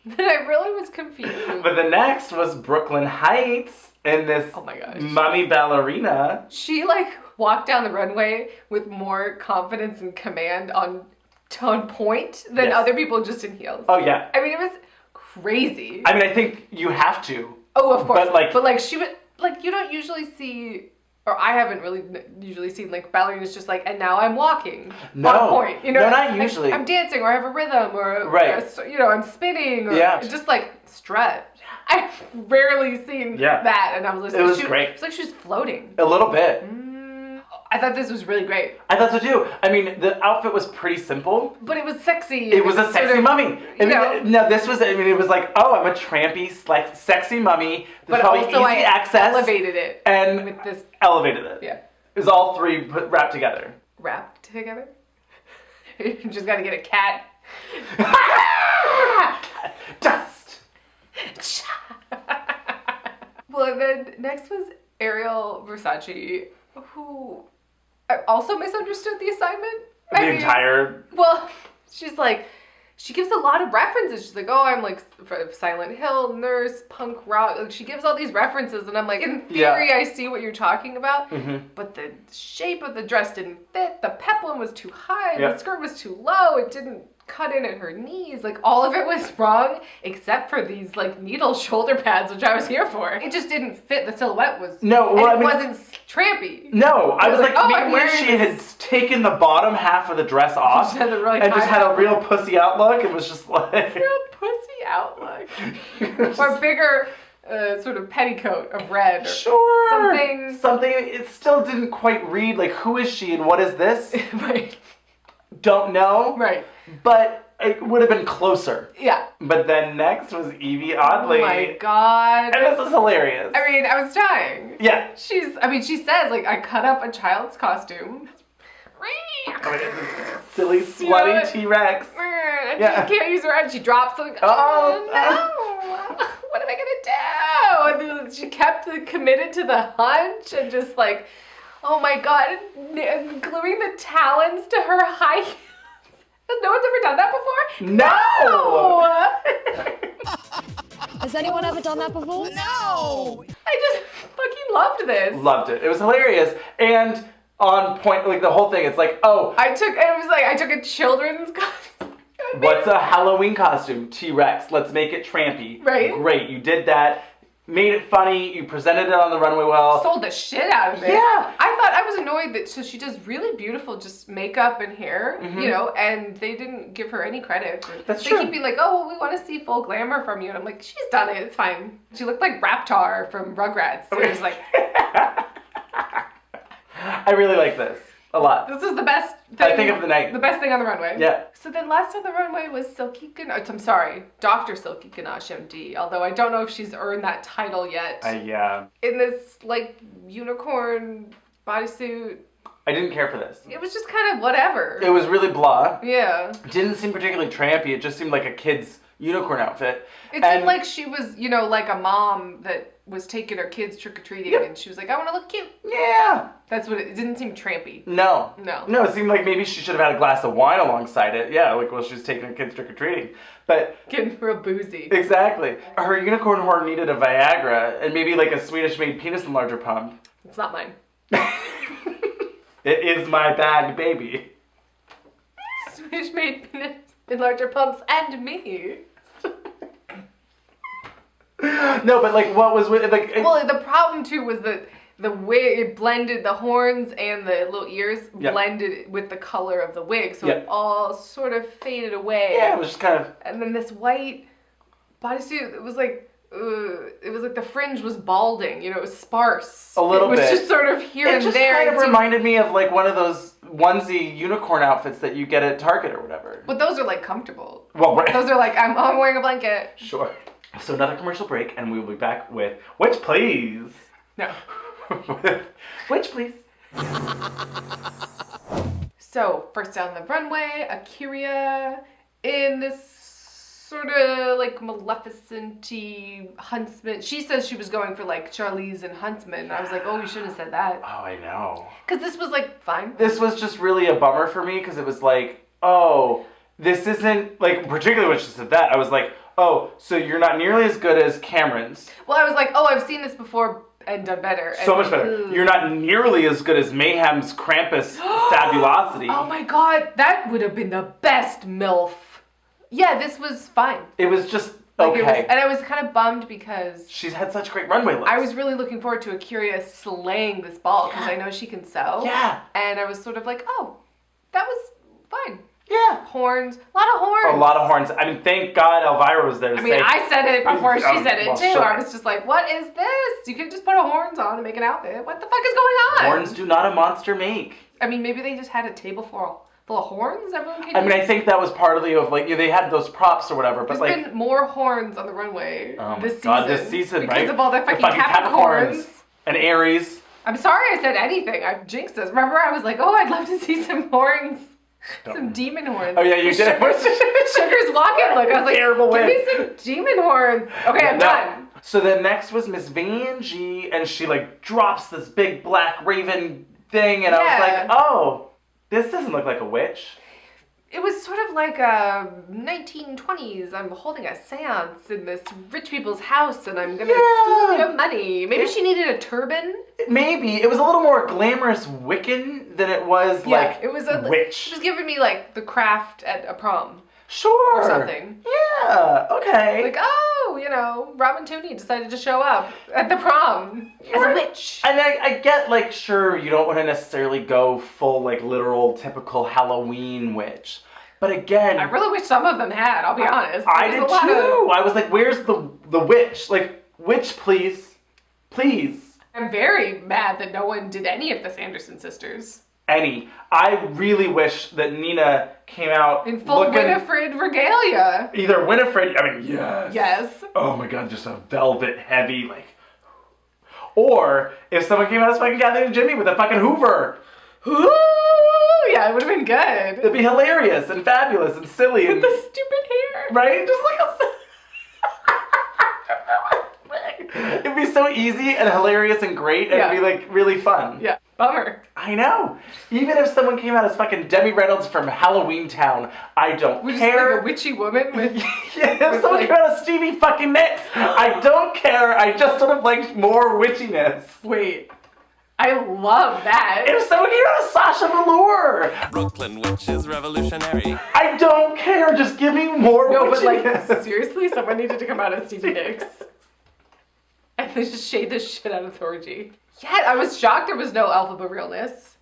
That I really was confused. But the next was Brooklyn Heights in this mummy ballerina. She like walked down the runway with more confidence and command on point than other people just in heels. Oh yeah. I mean, it was crazy. I mean, I think you have to. Oh, of course. But like she would like you don't usually see. Or I haven't really usually seen like ballerinas just like, and now I'm walking on point. No, not usually. I'm dancing or I have a rhythm or, I'm spinning or just like strut. I've rarely seen that, and I was listening. It was great. It's like she was floating. A little bit. I thought this was really great. I thought so too. I mean, the outfit was pretty simple. But it was sexy. It was a sexy mummy. No, this was, it was like, oh, I'm a trampy, sexy mummy. There's probably also easy access. Elevated it. And with this. Elevated it. Yeah. It was all three wrapped together. Wrapped together? You just gotta get a cat. Dust! Well, and then next was Ariel Versace, who also misunderstood the assignment. Well, she's like, she gives a lot of references. She's like, oh, I'm like Silent Hill, nurse, punk rock. Like, she gives all these references, and I'm like, in theory, I see what you're talking about, but the shape of the dress didn't fit. The peplum was too high. The skirt was too low. It didn't cut in at her knees. Like, all of it was wrong, except for these like needle shoulder pads, which I was here for. It just didn't fit. The silhouette was it wasn't trampy. No, I was like, oh, maybe she had taken the bottom half of the dress off just had the really and just had a real pussy outlook. It was just like real pussy outlook, or bigger. Sort of petticoat of red. Or something. It still didn't quite read. Like, who is she and what is this? Right. Don't know. Right. But it would have been closer. Yeah. But then next was Evie Oddly. Oh my god. And this was hilarious. I mean, I was dying. Yeah. She says, like, I cut up a child's costume. Silly, slutty T-Rex. And she can't use her hand. She drops. Like, oh no. What am I gonna do? And then she kept committed to the hunch and just like, oh my god, and gluing the talons to her high heels. Has no one's ever done that before? Has anyone ever done that before? No! I just fucking loved this. Loved it. It was hilarious. And on point. Like the whole thing. It's like, oh, I took a children's costume. what's a Halloween costume? T-Rex. Let's make it trampy. Right. Great. You did that. Made it funny. You presented it on the runway well. Sold the shit out of it. Yeah. I was annoyed that so she does really beautiful just makeup and hair, you know, and they didn't give her any credit. That's they true. keep being like, oh, well, we want to see full glamour from you. And I'm like, she's done it. It's fine. She looked like Raptar from Rugrats. So it was like, I really like this a lot. this is the best thing. I think of the night. The best thing on the runway. Yeah. So then last on the runway was Silky Ganache. I'm sorry, Dr. Silky Ganache MD. Although I don't know if she's earned that title yet. Yeah. In this, like, unicorn bodysuit. I didn't care for this. It was just kind of whatever. It was really blah. Yeah. Didn't seem particularly trampy. It just seemed like a kid's unicorn outfit. It seemed like she was, you know, like a mom that was taking her kids trick-or-treating and she was like, I want to look cute. Yeah. That's what it didn't seem trampy. No. No. It seemed like maybe she should have had a glass of wine alongside it. Yeah, like while she was taking her kids trick-or-treating. But getting real boozy. Exactly. Her unicorn horn needed a Viagra and maybe like a Swedish-made penis enlarger pump. It's not mine. It is my bag, baby. Swedish-made penis enlarger pumps and me. No, but like what was with like Well, the problem too was that the wig, it blended the horns and the little ears blended with the color of the wig, so it all sort of faded away. Yeah, it was just kind of. And then this white bodysuit, it was like the fringe was balding, you know, it was sparse. A little bit. It was just sort of here and there. It just kind of reminded me of like one of those onesie unicorn outfits that you get at Target or whatever. But those are like comfortable. Well, right. Those are like, I'm wearing a blanket. Sure. So another commercial break, and we will be back with Witch Please. No. Witch Please. So, first down the runway, Agoura in this sort of like Maleficent-y huntsman. She says she was going for like Charlize and Huntsman. I was like, oh, you shouldn't have said that. Oh, I know. Because this was like fine. This was just really a bummer for me because it was like, oh, this isn't like, particularly when she said that, I was like, oh, so you're not nearly as good as Cameron's. Well, I was like, oh, I've seen this before and done better. So much better. You're not nearly as good as Mayhem's Krampus Fabulosity. Oh my god, that would have been the best MILF. Yeah, this was fine. It was just like okay. And I was kind of bummed because she's had such great runway looks. I was really looking forward to Agoura slaying this ball because I know she can sew. Yeah. And I was sort of like, oh, that was fine. Yeah. Horns. A lot of horns. A lot of horns. I mean, thank God Elvira was there to say. I mean, I said it before she said it, well, too. sure. I was just like, what is this? You could just put a horns on and make an outfit. What the fuck is going on? Horns do not a monster make. I mean, maybe they just had a table full of horns everyone could I mean, use. I think that was partly of, like, they had those props or whatever, but, There's like... been more horns on the runway this season. Right? Because of all the fucking Capricorns. And Aries. I'm sorry I said anything. I jinxed us. Remember, I was like, oh, I'd love to see some horns. Some demon horns. Oh, yeah, you did it. Sugar's walking look. I was like, Terrible give win. me some demon horns. Okay, I'm done. So then next was Miss Vanjie, and she, like, drops this big black raven thing, and I was like, oh, this doesn't look like a witch. It was sort of like a 1920s. I'm holding a seance in this rich people's house, and I'm gonna steal your money. Maybe she needed a turban. Maybe it was a little more glamorous Wiccan than it was like it was a witch. It was giving me like the craft at a prom. Sure. Or something. Yeah. Okay. Like, oh, you know, Robin Tooney decided to show up at the prom as a witch. And I get, like, sure, you don't want to necessarily go full, like, literal, typical Halloween witch. But again... I really wish some of them had, I'll be honest. I did too. I was like, where's the witch? Like, witch, please. Please. I'm very mad that no one did any of the Sanderson sisters. Any. I really wish that Nina came out in full Winifred regalia. Either Winifred, I mean, yes. Yes. Oh my god, just a velvet heavy, like... Or, if someone came out as fucking Kathy and Jimmy with a fucking Hoover. Ooh, yeah, it would have been good. It'd be hilarious and fabulous and silly. With the stupid hair. Right? Just like it'd be so easy and hilarious and great, and it'd be like really fun. Yeah. Bummer. I know. Even if someone came out as fucking Debbie Reynolds from Halloween Town, I don't care. Like a witchy woman with... Yeah, if someone came out as Stevie fucking Nicks, I don't care. I just would have liked more witchiness. Wait. I love that. If someone gave us Sasha Velour. Brooklyn witches revolutionary. I don't care. Just give me more No, but witchiness. seriously, someone needed to come out as Stevie Nicks. And they just shade the shit out of Thorgy. Yeah, I was shocked there was no Elphaba realness.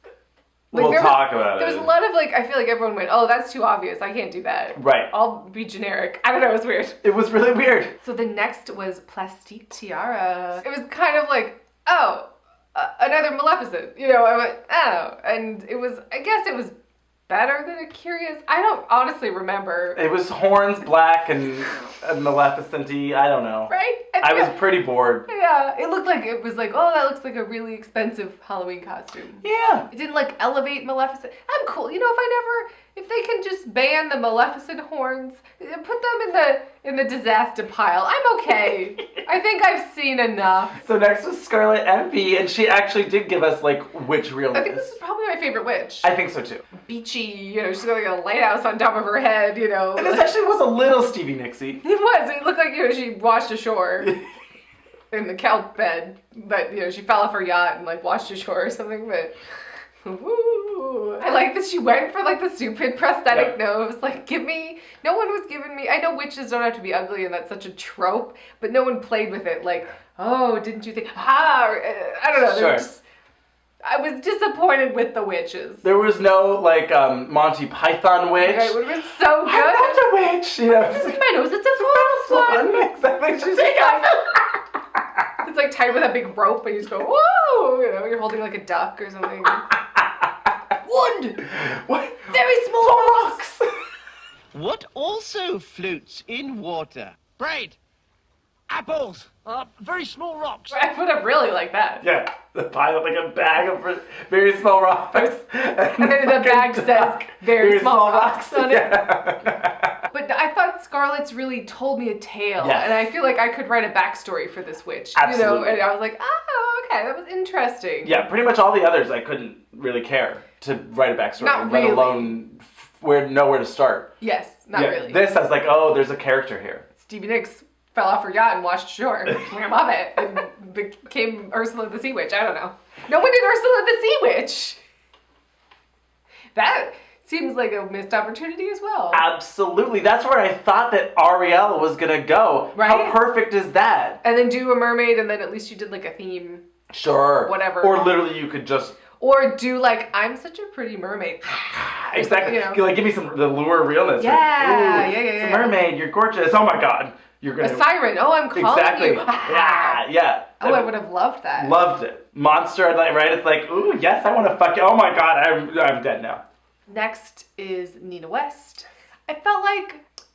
We'll talk about it. There was a lot of I feel like everyone went, oh, that's too obvious. I can't do that. Right. I'll be generic. I don't know, it was weird. It was really weird. So the next was Plastique Tiara. It was kind of like, oh, another Maleficent. I went, oh. And it was, I guess it was better than a Curious. I don't honestly remember. It was horns, black, and Maleficent-y. I don't know. Right? I was pretty bored. Yeah, it looked like, it was like, oh, that looks like a really expensive Halloween costume. Yeah. It didn't elevate Maleficent. I'm cool. If they can just ban the Maleficent horns, put them in the disaster pile, I'm okay. I think I've seen enough. So next was Scarlet Envy, and she actually did give us witch realness. I think this is probably my favorite witch. I think so too. Beachy, she's got a lighthouse on top of her head, And this actually was a little Stevie Nicksy. It was. It looked like she washed ashore in the kelp bed, but she fell off her yacht and washed ashore or something. But woo. I like that she went for the stupid prosthetic nose. No one was giving me. I know witches don't have to be ugly, and that's such a trope, but no one played with it. Oh, didn't you think? I don't know. Sure. I was disappointed with the witches. There was no Monty Python witch. It would have been so good. I'm not a witch. This is my nose. It's a false one. Exactly. She's it's tied with a big rope, and you just go, whoa! You're holding a duck or something. Wood. What? Very small rocks. What also floats in water? Bread. Apples. Very small rocks. I would have really liked that. Yeah, the pile a bag of very small rocks. And then the bag says very small rocks on it. Yeah. But I thought Scarlet's really told me a tale. Yes. And I feel like I could write a backstory for this witch. Absolutely. And I was like, oh, okay, that was interesting. Yeah, pretty much all the others I couldn't really care to write a backstory. Not let really. alone know where to start. Yes, not really. This I was there's a character here. Stevie Nicks fell off her yacht and washed ashore. I love it. And became Ursula the Sea Witch. I don't know. No one did Ursula the Sea Witch. That seems like a missed opportunity as well. Absolutely. That's where I thought that Ariel was going to go. Right? How perfect is that? And then do a mermaid, and then at least you did a theme. Sure. Whatever. Or literally you could just... Or do I'm such a pretty mermaid. Exactly. Give me the lure realness. Yeah, yeah. It's a mermaid. You're gorgeous. Oh my God. You're gonna... A siren. Oh, I'm calling you. Yeah. Oh, I would have loved that. Loved it. Monster, right? It's ooh, yes, I want to fuck you. Oh my God, I'm dead now. Next is Nina West. I felt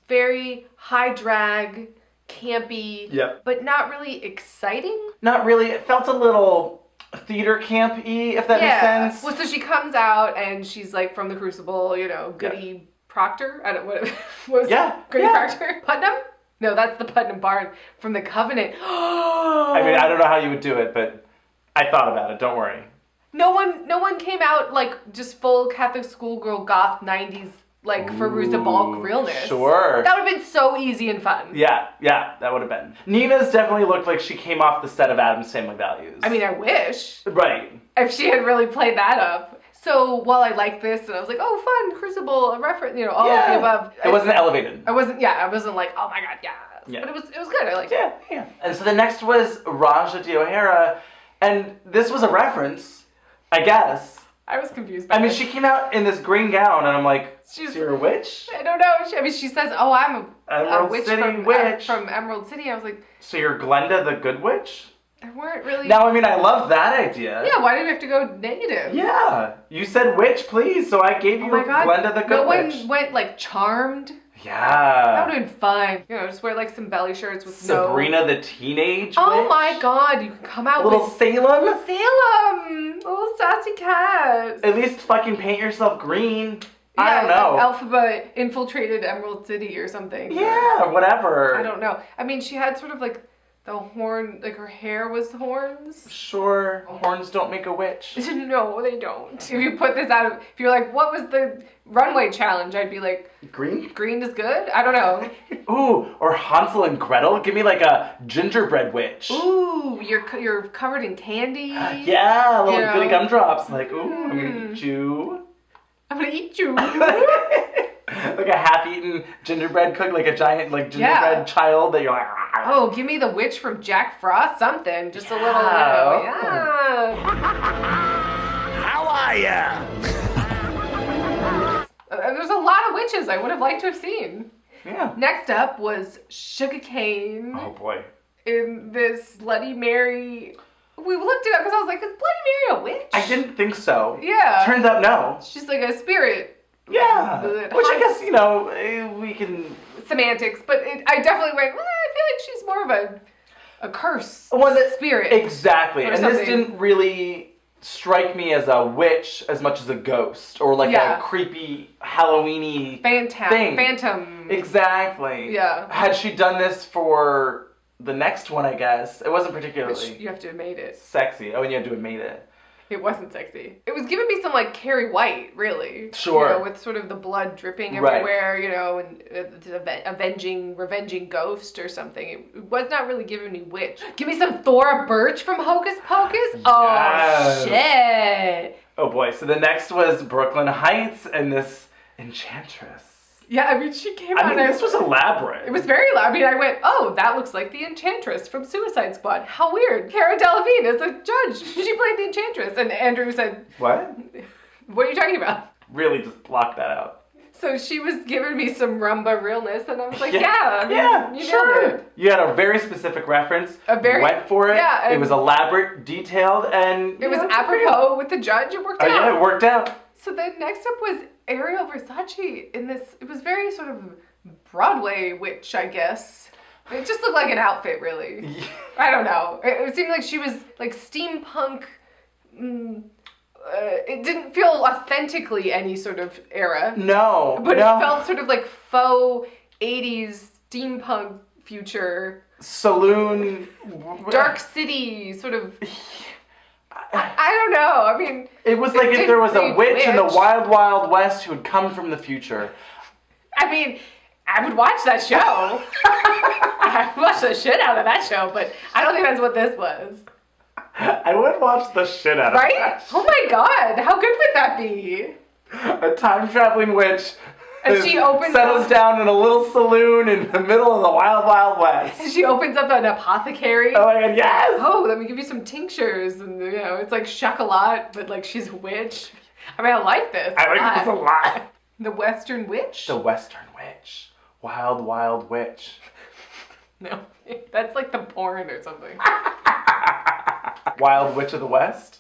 very high drag, campy, but not really exciting. Not really. It felt a little theater camp-y, if that makes sense. Well, so she comes out and she's from the Crucible, Goody Proctor. I don't what was Goody Proctor? Putnam? No, that's the Putnam Barn from The Covenant. I mean, I don't know how you would do it, but I thought about it. Don't worry. No one came out just full Catholic schoolgirl goth 90s Fairuza Balk realness. Sure. That would have been so easy and fun. Yeah, that would have been. Nina's definitely looked like she came off the set of Addams Family Values. I mean, I wish. Right. If she had really played that up. So while I liked this, and I was oh, fun, Crucible, a reference, all of the above. It wasn't elevated. I wasn't oh my God, yeah. But it was good. I liked it. Yeah. And so the next was Raja de O'Hara, and this was a reference, I guess. I was confused by she came out in this green gown, and I'm so you're a witch? I don't know. She says, oh, I'm a witch witch from Emerald City. I was like... So you're Glenda the Good Witch? There weren't really... Now, I love that idea. Yeah, why did we have to go negative? Yeah. You said witch, please, so I gave you Glenda the Good Witch. No one went, Charmed? Yeah. That would have been fun. Just wear, some belly shirts with Sabrina the Teenage Witch? Oh my God, you can come out with... Salem? Little sassy cat. At least fucking paint yourself green. I don't know. Elphaba infiltrated Emerald City or something. Yeah, whatever. I don't know. She had sort of the horn, like her hair was horns. Sure, horns don't make a witch. No, they don't. If you put this out, if you're like, what was the runway challenge? I'd be like, green? Green is good? I don't know. Ooh, or Hansel and Gretel? Give me like a gingerbread witch. Ooh, you're covered in candy. Yeah, little bitty gumdrops. Like, ooh, I'm gonna eat you. I'm gonna eat you. Like a half-eaten gingerbread cook, like a giant like gingerbread child that you're like. Oh, give me the witch from Jack Frost, something. Just a little, Yeah. How are ya? There's a lot of witches I would have liked to have seen. Yeah. Next up was Sugarcane. Oh boy. In this Bloody Mary. We looked it up because I was like, is Bloody Mary a witch? I didn't think so. Yeah. Turns out no. She's like a spirit. Yeah. Which I guess, we can... Semantics, but I definitely went, well, I feel like she's more of a curse spirit. Exactly. Or And something. this didn't really strike me as a witch as much as a ghost or like a creepy Halloween-y thing. Phantom. Exactly. Yeah. Had she done this for the next one, I guess, it wasn't particularly Which you have to have made it. sexy. Oh, and you had to have made it. It wasn't sexy. It was giving me some like Carrie White, really. Sure. You know, with sort of the blood dripping Right. everywhere, and revenging ghost or something. It was not really giving me witch. Give me some Thora Birch from Hocus Pocus. Oh shit. Oh boy. So the next was Brooklyn Heights and this enchantress. Yeah, I mean, she came I out mean, this was elaborate. It was very loud. I mean, I went, oh, that looks like the Enchantress from Suicide Squad. How weird. Cara Delevingne is a judge. She played the Enchantress. And Andrew said, What? what are you talking about? Really just blocked that out. So she was giving me some rumba realness, and I was like, Yeah, you sure. nailed it. You had a very specific reference. Went for it. Yeah, it was elaborate, detailed, and It was apropos with the judge. It worked out. Yeah, it worked out. So then next up was Ariel Versace in this. It was very sort of Broadway witch, I guess. It just looked like an outfit, really. I don't know. It seemed like she was like steampunk. It didn't feel authentically any sort of era. No, But no. it felt sort of like faux 80s steampunk future. Saloon. Dark City, sort of. I don't know. I mean, It was like if didn't there was a read witch in the witch. Wild Wild West who had come from the future. I mean, I would watch that show. I would watch the shit out of that show, but I don't think that's what this was. I would watch the shit out of Right? that. Oh my god, how good would that be? A time-traveling witch And she settles down in a little saloon in the middle of the Wild Wild West. She opens up an apothecary. Oh my god, yes! Oh, let me give you some tinctures, and it's like chocolat, but like she's a witch. I mean, I like this. I like this a lot. The Western Witch? The Western Witch. Wild Wild Witch. No, that's like the porn or something. Wild Witch of the West?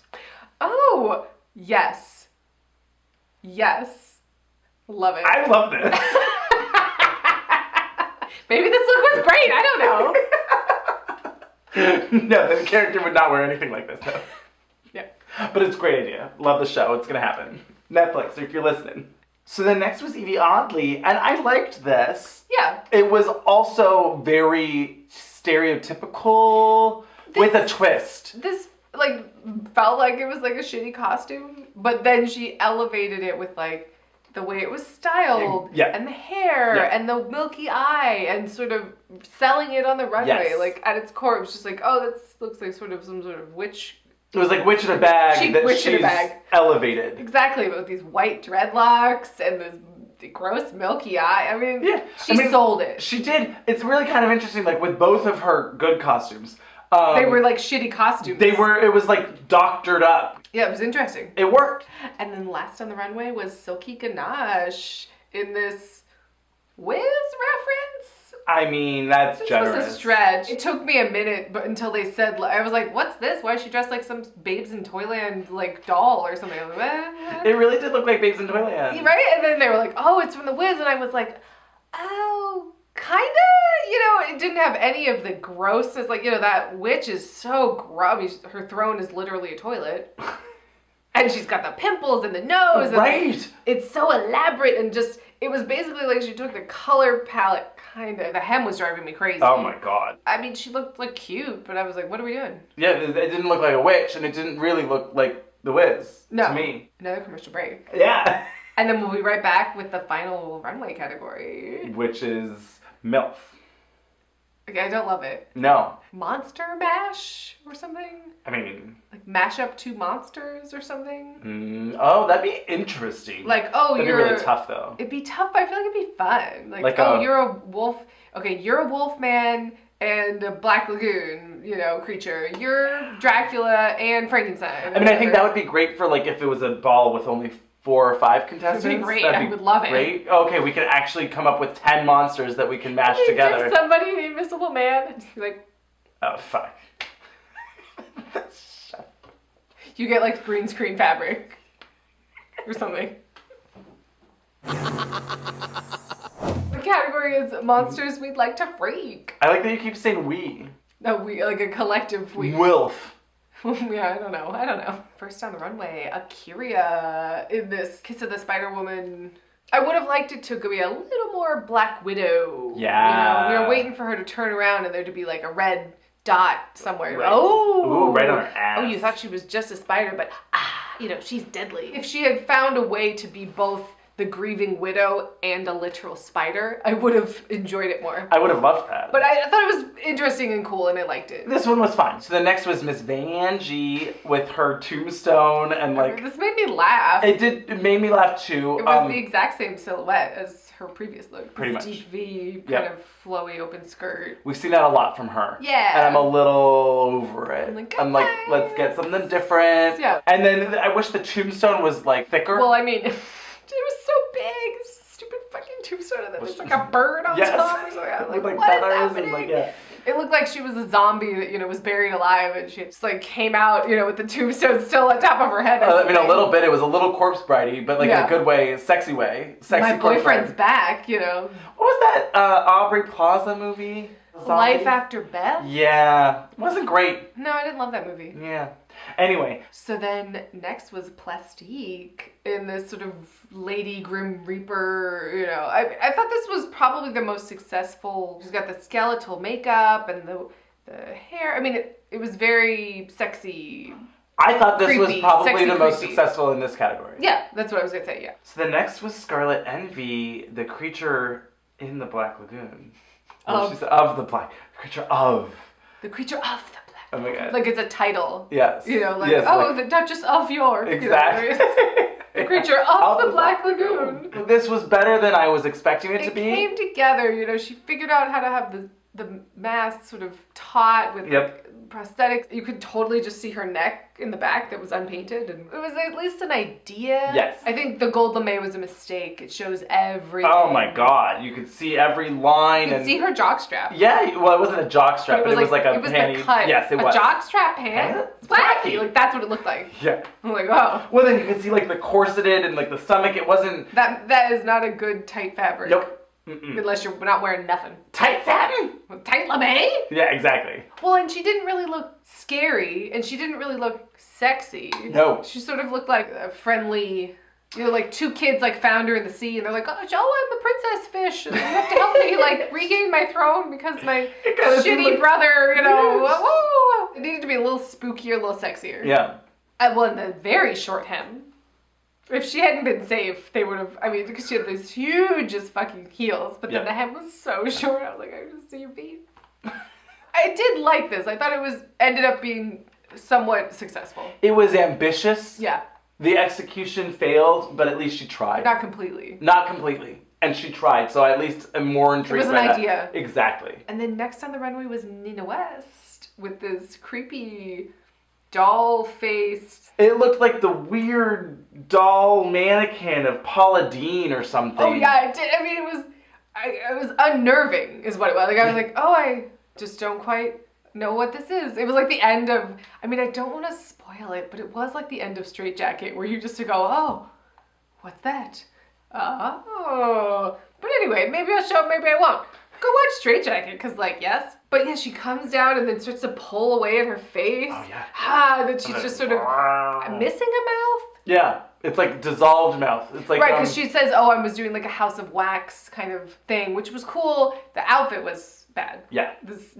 Oh, yes. Yes. Love it. I love this. Maybe this look was great. I don't know. No, the character would not wear anything like this, though. Yeah. But it's a great idea. Love the show. It's going to happen. Netflix, if you're listening. So the next was Evie Oddly, and I liked this. Yeah. It was also very stereotypical with a twist. This like felt like it was like a shitty costume, but then she elevated it with like the way it was styled, Yeah. and the hair, Yeah. and the milky eye, and sort of selling it on the runway. Yes. Like at its core, it was just like, oh, that looks like sort of some sort of witch. It was like witch in a bag Chic that witch in a she's bag. elevated. Exactly, but with these white dreadlocks and this gross milky eye. I mean, she sold it. She did. It's really kind of interesting, like with both of her good costumes. They were like shitty costumes. It was like doctored up. Yeah, it was interesting. It worked. And then last on the runway was Silky Ganache in this Wiz reference. I mean, that's This generous. was a stretch. It took me a minute, but until they said, I was like, "What's this? Why is she dressed like some Babes in Toyland like doll or something?" I was like, It really did look like Babes in Toyland. right? And then they were like, "Oh, it's from the Wiz," and I was like, "Oh, kinda." It didn't have any of the grossness. Like, that witch is so grubby. Her throne is literally a toilet. And she's got the pimples and the nose. And Right. it's so elaborate and just, it was basically like she took the color palette, kind of. The hem was driving me crazy. Oh my god. I mean, she looked like cute, but I was like, what are we doing? Yeah, it didn't look like a witch, and it didn't really look like The Wiz to me. Another commercial break. Yeah. And then we'll be right back with the final runway category. Which is MILF. Okay, I don't love it. No. Monster mash or something? I mean... Like mash up two monsters or something? Oh, that'd be interesting. Like, oh, that'd you're... be really tough, though. It'd be tough, but I feel like it'd be fun. Like Like you're a wolf... Okay, you're a wolf man and a Black Lagoon, creature. You're Dracula and Frankenstein. I mean, I think that would be great for, like, if it was a ball with only 4 or 5 contestants. That'd be great. That'd I would love it. Great. Okay, we could actually come up with 10 monsters that we can mash together. Give somebody the Invisible Man and just be like... Oh, fuck. You get, like, green screen fabric. Or something. The category is monsters we'd like to freak. I like that you keep saying we. No, we, like a collective we. Wilf. Yeah, I don't know. First on the runway, Akira in this Kiss of the Spider Woman. I would have liked it to be a little more Black Widow. Yeah. We were waiting for her to turn around and there to be like a red dot somewhere. Right. Oh. Ooh, right on her ass. Oh, you thought she was just a spider, but she's deadly. If she had found a way to be both the grieving widow and a literal spider, I would have enjoyed it more. I would have loved that. But I thought it was interesting and cool, and I liked it. This one was fun. So the next was Miss Vanjie with her tombstone and like... This made me laugh. It made me laugh too. It was the exact same silhouette as her previous look. Pretty much. Deep V, kind of flowy open skirt. We've seen that a lot from her. Yeah. And I'm a little over it. I'm like, let's get something different. Yeah. And then I wish the tombstone was like thicker. Well, I mean... It was so big, stupid fucking tombstone, and then there's like a bird on top or something. Like, with, what is feathers happening? and like, yeah. It looked like she was a zombie that, was buried alive, and she just like came out, with the tombstone still on top of her head. I mean, a little bit. It was a little corpse bridey, but like in Yeah. a good way, sexy way. Sexy My corpse boyfriend's bride. back, What was that Aubrey Plaza movie? Zombie? Life After Beth? Yeah. It wasn't great. No, I didn't love that movie. Yeah. Anyway. So then next was Plastique in this sort of Lady Grim Reaper, I thought this was probably the most successful. She's got the skeletal makeup and the hair. I mean, it was very sexy. I thought this was Creepy, probably sexy, the most creepy. successful in this category. Yeah, that's what I was going to say, yeah. So the next was Scarlet Envy, the creature in the Black Lagoon. Of. The creature of. The creature of the Black. Oh my god. Like it's a title. Yes. Yes, the Duchess of York. Exactly. The creature of the Black Lagoon. This was better than I was expecting it to It be. came together, she figured out how to have the mask sort of taut with like, prosthetics. You could totally just see her neck in the back that was unpainted, and it was at least an idea. Yes. I think the gold lame was a mistake. It shows everything. Oh my god, you could see every line You could and see her jockstrap. Yeah, well it wasn't a jockstrap, but it was like a it was panty. The cut. Yes, it was. A jockstrap pant? It's wacky. Like that's what it looked like. Yeah. I'm like, oh. Well then you could see like the corseted and like the stomach, it wasn't... That is not a good tight fabric. Nope. Unless you're not wearing nothing. Tight satin? Tight lame? Yeah, exactly. Well, and she didn't really look scary, and she didn't really look sexy. No. She sort of looked like a friendly, like two kids like found her in the sea, and they're like, oh, I'm the princess fish, and you have to help me like regain my throne because my shitty brother, woo. It needed to be a little spookier, a little sexier. Yeah. Well, in the very short hem. If she hadn't been safe, they would have, because she had these huge as fucking heels, but then the hem was so short, I was like, I just see your feet. I did like this. I thought it ended up being somewhat successful. It was ambitious. Yeah. The execution failed, but at least she tried. Not completely. Not completely. And she tried, so I at least am more intrigued It was by an that. idea. Exactly. And then next on the runway was Nina West with this creepy doll-faced... It looked like the weird doll mannequin of Paula Deen or something. Oh yeah, it did. I mean, it was unnerving is what it was. Like I was like, oh, I just don't quite know what this is. It was like the end of, I don't want to spoil it, but it was like the end of Straight Jacket where you just to go, oh, what's that? Oh. But anyway, maybe I'll show it, maybe I won't. Go watch Straight Jacket, because yes. But yeah, she comes down and then starts to pull away at her face. Oh yeah. And then she's just sort of missing a mouth. Yeah. It's like dissolved mouth. It's like right, because she says, "Oh, I was doing like a House of Wax kind of thing," which was cool. The outfit was bad. Yeah. This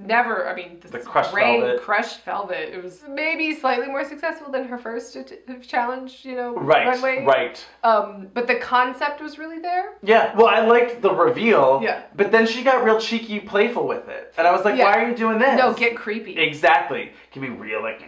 crushed gray velvet. crushed velvet. It was maybe slightly more successful than her first challenge, Right, runway. right. But the concept was really there. Yeah, well, I liked the reveal. Yeah. But then she got real cheeky, playful with it. And I was like, why are you doing this? No, get creepy. Exactly. Can be real, like,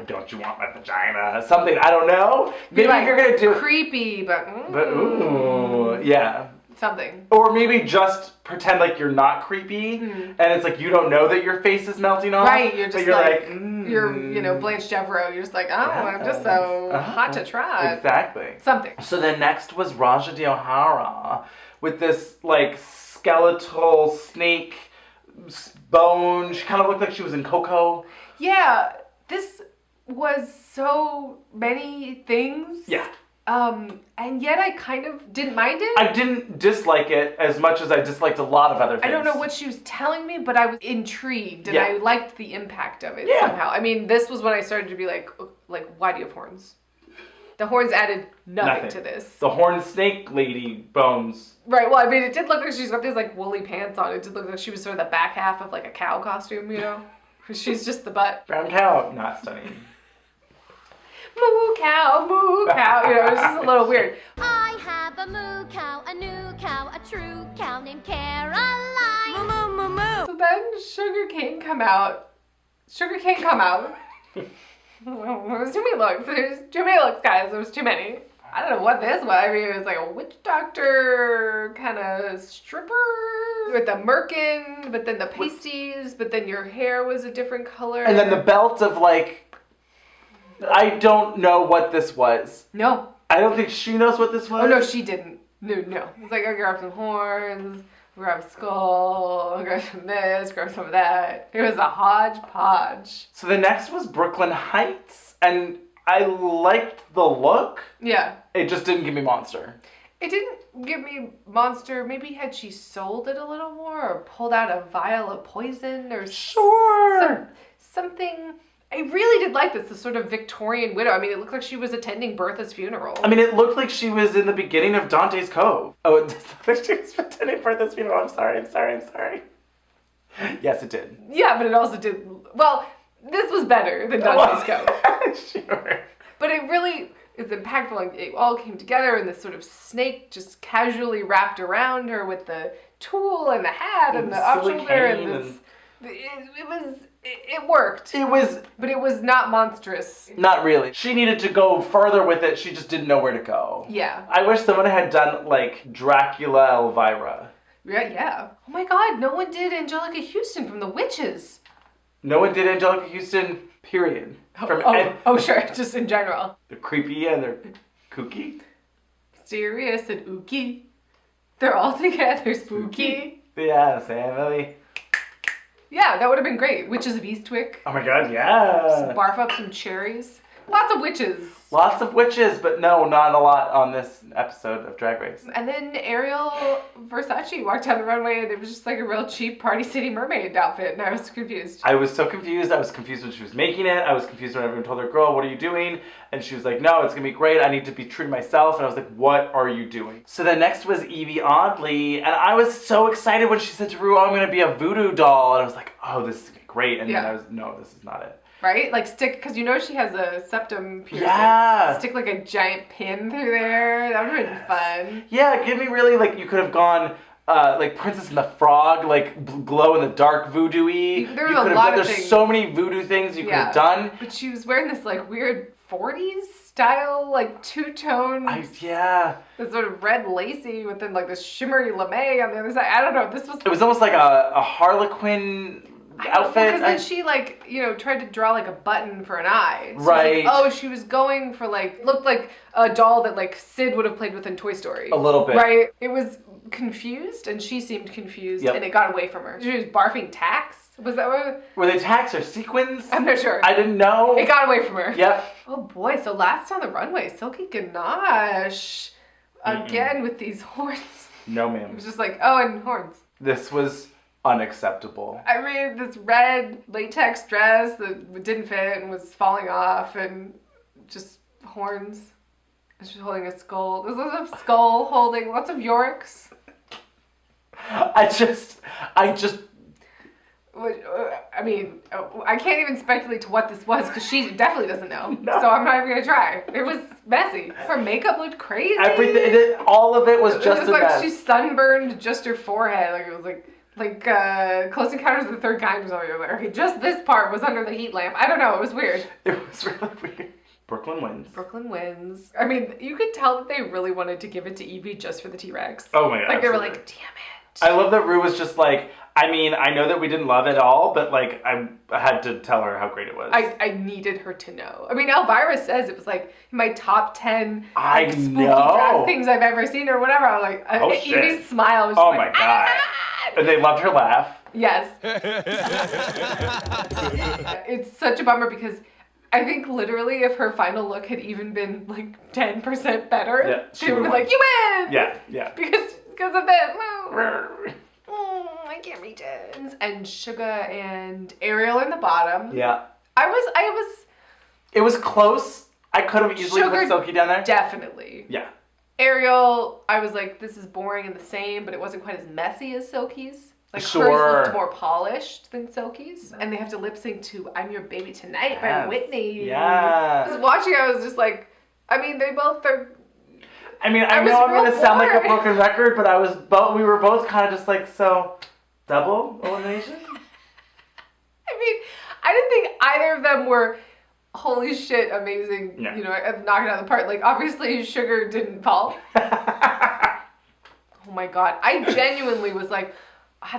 don't you want my vagina? Something, I don't know. Maybe like, if you're going to do creepy, but ooh, yeah. Something. Or maybe just pretend like you're not creepy, and it's like you don't know that your face is melting off. Right, you're just like you're Blanche Devereaux. You're just like, I'm just so hot to try. Exactly. Something. So then next was Raja de O'Hara with this like skeletal snake bone. She kind of looked like she was in Coco. Yeah, this was so many things. Yeah. And yet I kind of didn't mind it. I didn't dislike it as much as I disliked a lot of other things. I don't know what she was telling me, but I was intrigued and Yeah. I liked the impact of it Yeah. somehow. I mean, this was when I started to be like, why do you have horns? The horns added nothing to this. The horned snake lady bones. Right, well, I mean, it did look like she's got these, like, woolly pants on. It did look like she was sort of the back half of, like, a cow costume, She's just the butt. Brown cow, not stunning. Moo cow, it's just a little weird. I have a moo cow, a new cow, a true cow named Caroline. Moo moo moo moo. So then Sugar cane come out. It was too many looks. There's too many looks, guys. There was too many. I don't know what this was. I mean, it was like a witch doctor kind of stripper with the merkin, but then the pasties, but then your hair was a different color. And then the belt of like, I don't know what this was. No. I don't think she knows what this was. Oh, no, she didn't. No. It's like, I grab some horns, grab a skull, grab some of this, grab some of that. It was a hodgepodge. So the next was Brooklyn Heights, and I liked the look. Yeah. It just didn't give me monster. It didn't give me monster. Maybe had she sold it a little more or pulled out a vial of poison or something. I really did like this sort of Victorian widow. I mean, it looked like she was attending Bertha's funeral. I mean, it looked like she was in the beginning of Dante's Cove. Oh, it looked like she was attending Bertha's funeral. I'm sorry. Yes, it did. Yeah, but it also did... Well, this was better than Dante's Cove. Sure. But it really is impactful. And it all came together and this sort of snake just casually wrapped around her with the tulle and the hat and the up-shoulder and this... It worked. But it was not monstrous. Not really. She needed to go further with it. She just didn't know where to go. Yeah. I wish someone had done, like, Dracula Elvira. Yeah. Oh my god, no one did Angelica Houston from The Witches. No one did Angelica Houston, period. Sure, just in general. They're creepy and they're kooky. Mysterious and ooky. They're all together spooky. Yeah, Emily. Yeah, that would have been great. Witches of Eastwick. Oh my god, yeah. Barf up some cherries. Lots of witches. Lots of witches, but no, not a lot on this episode of Drag Race. And then Ariel Versace walked down the runway and it was just like a real cheap Party City mermaid outfit and I was confused. I was so confused. I was confused when she was making it. I was confused when everyone told her, girl, what are you doing? And she was like, no, it's gonna be great. I need to be true to myself. And I was like, what are you doing? So the next was Evie Oddly. And I was so excited when she said to Ru, oh, I'm gonna be a voodoo doll. And I was like, oh, this is gonna be great. And then I was, no, this is not it. Right? Like stick, because you know she has a septum piercing. Yeah. Stick like a giant pin through there. That would have been fun. Yeah, give me really, like, you could have gone, like, Princess and the Frog, like, glow in the dark voodoo-y. There was a lot of things. There's so many voodoo things you could have done. But she was wearing this, like, weird 40s style, like, two-tone. Yeah. This sort of red lacy with then, like, this shimmery lame on the other side. I don't know. This was... It was almost like a Harlequin outfit. Because then she, like, you know, tried to draw, like, a button for an eye. So right. Like, she was going for, like, looked like a doll that, like, Sid would have played with in Toy Story. A little bit. Right? It was confused, and she seemed confused, and it got away from her. She was barfing tacks. Was that what? Were they tacks or sequins? I'm not sure. I didn't know. It got away from her. Yep. Oh, boy. So last on the runway, Silky Ganache. Again with these horns. No, ma'am. It was just like, oh, and horns. This was unacceptable. I mean, this red latex dress that didn't fit and was falling off and just horns. She's holding a skull. There's lots of skull holding, lots of Yoriks. I just. I mean, I can't even speculate to what this was because she definitely doesn't know. No. So I'm not even gonna try. It was messy. Her makeup looked crazy. Everything, all of it was just it was a like mess. she sunburned just her forehead. Like it was like Close Encounters of the Third Kind or something. Okay, just this part was under the heat lamp. I don't know. It was weird. It was really weird. Brooklyn wins. Brooklyn wins. I mean, you could tell that they really wanted to give it to Evie just for the T-Rex. Oh my god. Like, they were absolutely. like, damn it. I love that Rue was just like, I mean, I know that we didn't love it all, but like, I had to tell her how great it was. I needed her to know. I mean, Elvira says it was like my top 10 I spooky know. drag things I've ever seen or whatever. I was like, Oh, shit. Evie's smile was just Oh like, my god. And they loved her laugh. Yes. It's such a bummer because I think literally if her final look had even been like 10% better, Yeah, she would be like, you win! Yeah. Because of this. I can't reach it. And Suga and Ariel in the bottom. Yeah. It was close. I could have easily Sugar put Silky down there. Definitely. Yeah. Ariel, I was like, this is boring and the same, but it wasn't quite as messy as Silky's. Like Sure. hers looked more polished than Silky's. And they have to lip sync to I'm Your Baby Tonight by Yes. Whitney. Yeah. I was watching, I was just like, I mean, they both are. I mean, I I was know I'm real going to sound like a bored. broken record, but we were both kind of just like, so, double elimination? I mean, I didn't think either of them were holy shit amazing, Yeah. you know, knocking it out of the park. Like, obviously, Sugar didn't fall. Oh my god. I genuinely was like,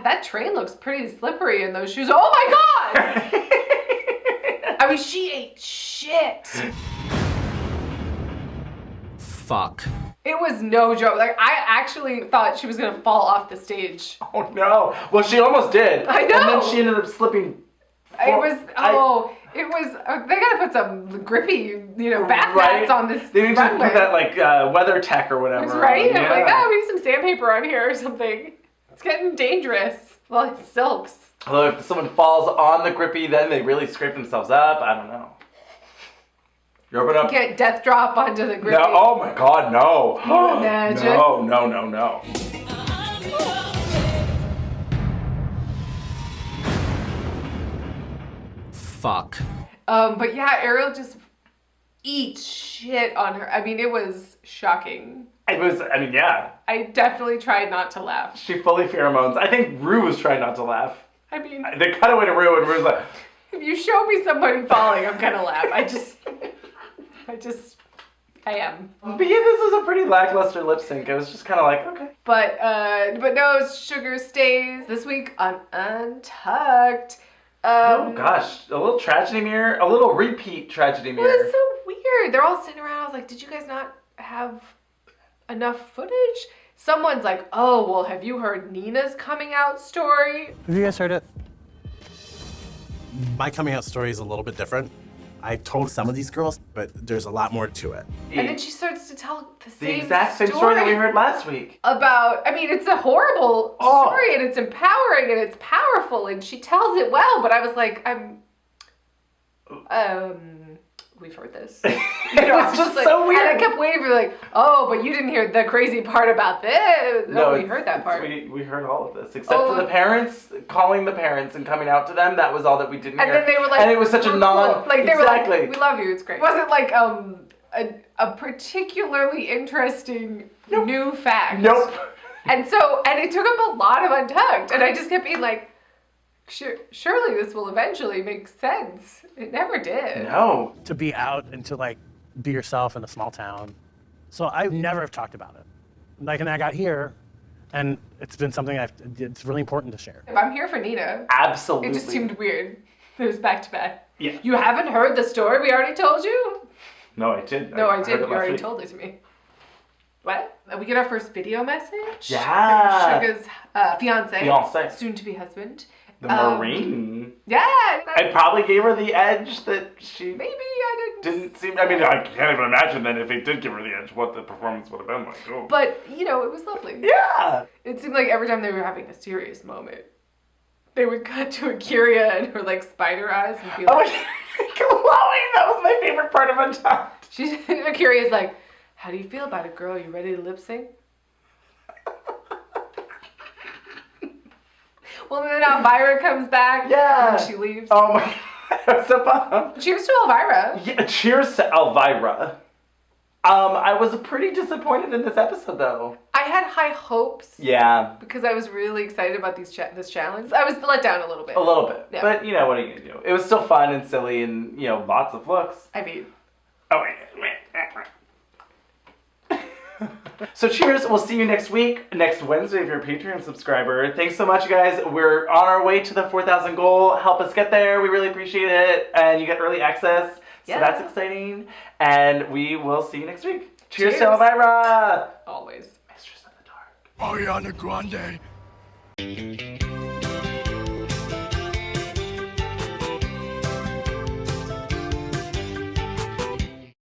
that train looks pretty slippery in those shoes. Oh my god! I mean, she ate shit. Fuck. It was no joke. Like, I actually thought she was gonna fall off the stage. Oh no. Well, she almost did. I know. And then she ended up slipping. It was, they gotta put some grippy, bath mats on this They need to runway. put that, like, weather tech or whatever. Right? on. I'm like, Yeah. we need some sandpaper on here or something. It's getting dangerous. Well, it's silks. Although if someone falls on the grippy, then they really scrape themselves up. I don't know. You open up. Can't death drop onto the grippy. No, oh my god, no. Can you imagine? No. Fuck. But yeah, Ariel just eats shit on her. I mean, it was shocking. Yeah. I definitely tried not to laugh. She fully pheromones. I think Rue was trying not to laugh. I mean, They cut away to Rue and Rue's like, if you show me somebody falling, I'm gonna laugh. I am. but yeah, this was a pretty lackluster lip sync. It was just kind of like, okay. But no, Sugar stays this week on Untucked. Oh gosh, a little tragedy mirror, a little repeat tragedy It mirror. was so weird. They're all sitting around. I was like, did you guys not have enough footage? Someone's like, oh, well, have you heard Nina's coming out story? Have you guys heard it? My coming out story is a little bit different. I told some of these girls, but there's a lot more to it. And then she starts to tell the exact same story that we heard last week. About, I mean, it's a horrible story and it's empowering and it's powerful and she tells it well, but I was like, we've heard this. It's just like, so weird. And I kept waiting for like, oh, but you didn't hear the crazy part about this. No, we heard that part. We heard all of this, except for the parents, calling the parents and coming out to them. That was all that we didn't hear. And then they were like, and it was such a non, like they exactly. were like, we love you, it's great. It wasn't like a particularly interesting new fact. Nope. And it took up a lot of Untucked, and I just kept being like, surely this will eventually make sense. It never did. No. To be out and to like be yourself in a small town. So I never have talked about it. Like, and I got here, and it's been something it's really important to share. I'm here for Nina. Absolutely. It just seemed weird. It was back to back. Yeah. You haven't heard the story we already told you? No, I did. No, I heard did. it You last already week. told it to me. What? We get our first video message. Yeah. From Suga's fiance. Fiancé. Soon to be husband. The Marine. Yeah. I probably gave her the edge that she maybe I didn't seem. I mean, I can't even imagine then if he did give her the edge, what the performance would have been like. Oh. But, it was lovely. Yeah. It seemed like every time they were having a serious moment, they would cut to Akira and her, like, spider eyes and be like... Chloe! That was my favorite part of Untucked. Akira is like, how do you feel about it, girl? You ready to lip sync? Well, then Elvira comes back. Yeah. And she leaves. Oh my god, I was so bummed. Cheers to Elvira. Yeah, cheers to Elvira. I was pretty disappointed in this episode, though. I had high hopes. Yeah. Because I was really excited about this challenge. I was let down a little bit. A little bit. Yeah. But, you know, what are you going to do? It was still fun and silly and, you know, lots of looks. I mean. Oh, so cheers. We'll see you next week, next Wednesday if you're a Patreon subscriber. Thanks so much, guys. We're on our way to the 4,000 goal. Help us get there. We really appreciate it. And you get early access. So that's exciting. And we will see you next week. Cheers to Elvira. Always. Mistress of the Dark. Ariana Grande.